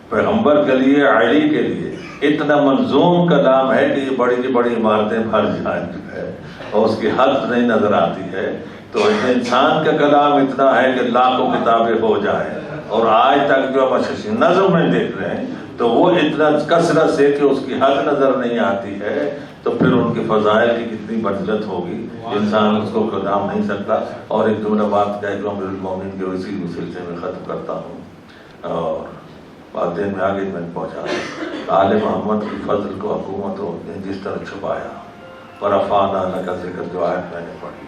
پیغمبر کے لیے، علی کے لیے اتنا منظوم کلام ہے کہ یہ بڑی بڑی عمارتیں بھر جائیں ہے اور اس کی حد نہیں نظر آتی ہے. تو انسان کا کلام اتنا ہے کہ لاکھوں کتابیں ہو جائیں، اور آج تک جو ہم نظم میں دیکھ رہے ہیں تو وہ اتنا کثرت سے کہ اس کی حد نظر نہیں آتی ہے. تو پھر ان کے فضائل کی کتنی منزلت ہوگی، انسان اس کو کلام نہیں سکتا. اور ایک جملہ بات کہہ کے امیر المومنین کے اسی سلسلے میں ختم کرتا ہوں اور بات میں آگے میں پہنچا. آل محمد کی فضل کو حکومتوں نے جس طرح چھپایا، ورفعنا لک ذکر جو آیت میں نے پڑھی،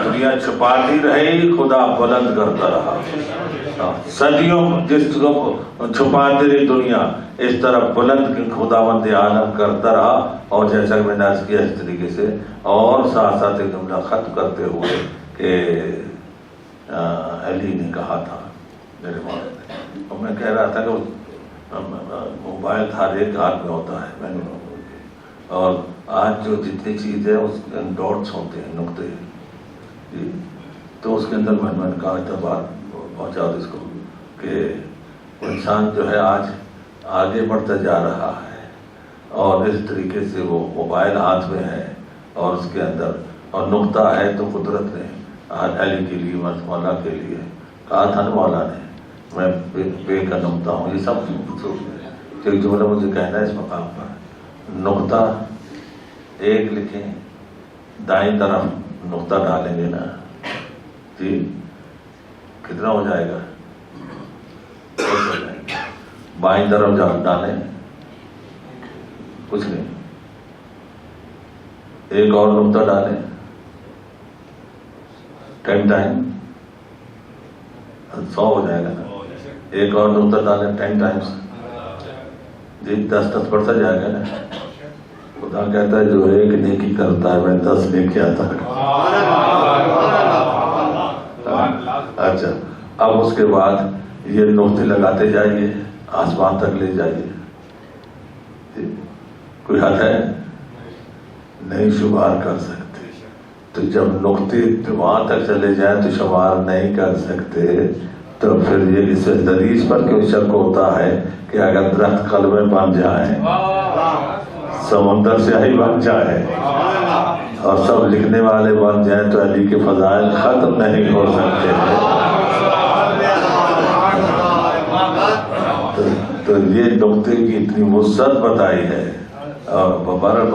دنیا چھپاتی رہی، خدا بلند کرتا رہا. صدیوں جس کو چھپاتی رہی دنیا، اس طرح بلند خداوند عالم کرتا رہا. اور جیسا کہ میں نے عرض کیا اس طریقے سے، اور ساتھ ساتھ ایک جملہ ختم کرتے ہوئے کہ علی نے کہا تھا میرے مولا نے، اور میں کہہ رہا تھا کہ موبائل ہر ایک ہاتھ میں ہوتا ہے، میں نے اور آج جو جتنی چیز ہے اس کے ڈاٹس ہوتے ہیں، نقطے جی. تو اس کے اندر میں نے کہا تھا بات پہنچا اس کو کہ انسان جو ہے آج آگے بڑھتا جا رہا ہے اور اس طریقے سے وہ موبائل ہاتھ میں ہے اور اس کے اندر اور نقطہ ہے. تو قدرت نے آج علی کے لیے، مولا کے لیے کہا تھا نا مولا نے، میں بے کا نقطہ ہوں. یہ سب ایک جملہ مجھے کہنا ہے اس مقام پر، نقطہ ایک لکھیں، دائیں طرف نقطہ ڈالیں گے نا جی، کتنا ہو جائے گا؟ بائیں طرف ڈالیں، کچھ نہیں. ایک اور نقطہ ڈالیں 10 ٹائم 100 ہو جائے گا نا. ایک اور نقطہ ڈالیں 10 ٹائمز جی 10 بڑھتا جائے گا نا. خدا کہتا ہے جو ایک نیکی کرتا ہے میں 10 نیکی آتا ہے. اچھا، اب اس کے بعد یہ نقطے لگاتے جائیے، آسمان تک لے جائیے. کوئی حد ہے؟ نہیں شمار کر سکتے، تو جب نقطے وہاں تک چلے جائیں تو شمار نہیں کر سکتے، تو پھر یہ اس حدیث پر کیوں شک ہوتا ہے کہ اگر درخت قلمیں بن جائیں، سمندر سے ہی بن جائے اور سب لکھنے والے بن جائیں تو علی کے فضائل ختم نہیں ہو سکتے۔ تو یہ نقطے کی اتنی وسعت بتائی ہے، اور بہرحال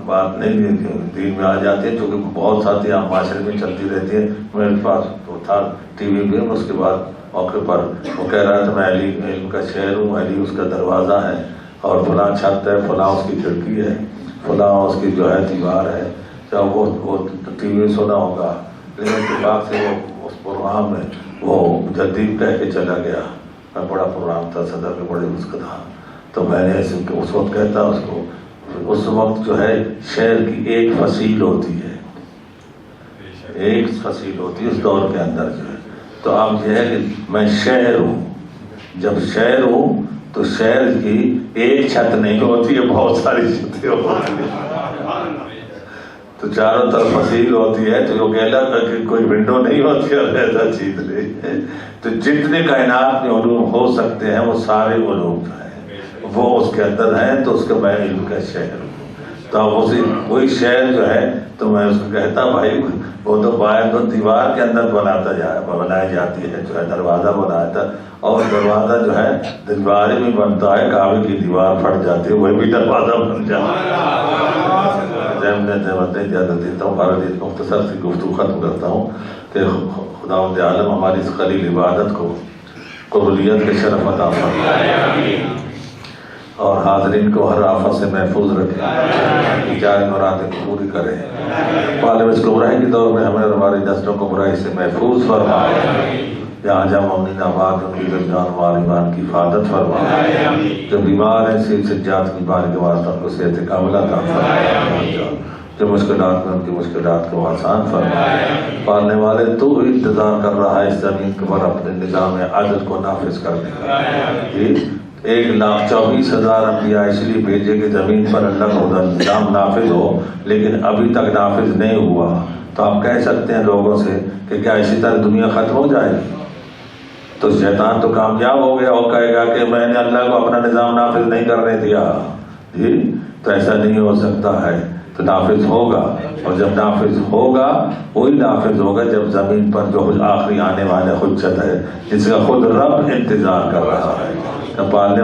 بات نہیں دین میں آ جاتی ہے، چونکہ بہت ساتھی عام معاشرے میں چلتی رہتی ہے۔ میرے پاس وہ تھا ٹی وی پہ، اس کے بعد موقع پر وہ کہہ رہا تھا میں علی علم کا شہر ہوں، علی اس کا دروازہ ہے، اور فلاں چھت ہے، فلاں اس کی کھڑکی ہے، فلاں اس کی جو ہے دیوار ہے۔ جب وہ ٹی وی سنا ہوگا، لیکن اتفاق سے وہ اس پروگرام میں وہ جدید کہہ کے چلا گیا۔ میں بڑا پروگرام تھا، صدر کے بڑے اس کا تھا، تو میں نے اس وقت کہتا اس کو، اس وقت جو ہے شعر کی ایک فصیل ہوتی ہے، ایک فصیل ہوتی ہے اس دور کے اندر جو ہے، تو اب یہ ہے کہ میں شاعر ہوں، جب شاعر ہوں تو شعر کی ایک چھت نہیں ہوتی ہے، بہت ساری چھتیں ہوتی ہیں، تو چاروں طرف فصیل ہوتی ہے، تو وہ کہلا تھا کہ کوئی ونڈو نہیں ہوتی ہے ایسا چیز نہیں۔ تو جتنے کائنات میں علوم ہو سکتے ہیں وہ سارے علوم جو ہیں وہ اس کے اندر ہیں، تو اس کا میں علم کا شعر ہوں۔ تو اب وہی شعر جو ہے تو میں اس کو کہتا بھائی وہ تو باہر تو دیوار کے اندر بنائی جاتی ہے، جو ہے دروازہ بنایا تھا، اور دروازہ جو ہے دیوار میں بنتا ہے، کعبے کی دیوار پھٹ جاتی ہے، وہی بھی دروازہ بن جاتا ہے۔ نہیں زیادہ دیتا ہوں، بارہ دن مختصر سی گفتگو ختم کرتا ہوں کہ خداوند عالم ہماری اس خلیل عبادت کو قبولیت کے شرف عطا فرمائے، اور حاضرین کو ہر آفت سے محفوظ رکھے، جائز مرادیں پوری کرے، پالے اس گمراہی کے دور میں ہمیں اور ہماری نسلوں کو برائی سے محفوظ فرمائے، جہاں جہاں امین آباد ان کی جان مال ایمان کی حفاظت فرمائے، جو بیمار ہیں صحت سجاد کی بار کے واسطہ ان کو صحت کاملہ عطا فرمائے، جو مشکلات میں ان کی مشکلات کو آسان فرمائے، پالنے والے تو انتظار کر رہا ہے اس زمین پر اپنے نظام عدل کو نافذ کرنے کا۔ 1,24,000 انبیاء اس لیے بھیجے کہ زمین پر اللہ کا نظام نافذ ہو، لیکن ابھی تک نافذ نہیں ہوا، تو آپ کہہ سکتے ہیں لوگوں سے کہ کیا اسی طرح دنیا ختم ہو جائے گی؟ تو شیطان تو کامیاب ہو گیا، وہ کہے گا کہ میں نے اللہ کو اپنا نظام نافذ نہیں کرنے دیا، جی تو ایسا نہیں ہو سکتا ہے، تو نافذ ہوگا، اور جب نافذ ہوگا وہی نافذ ہوگا جب زمین پر جو آخری آنے والے حجت ہے جس کا خود رب انتظار کر رہا ہے، پالنے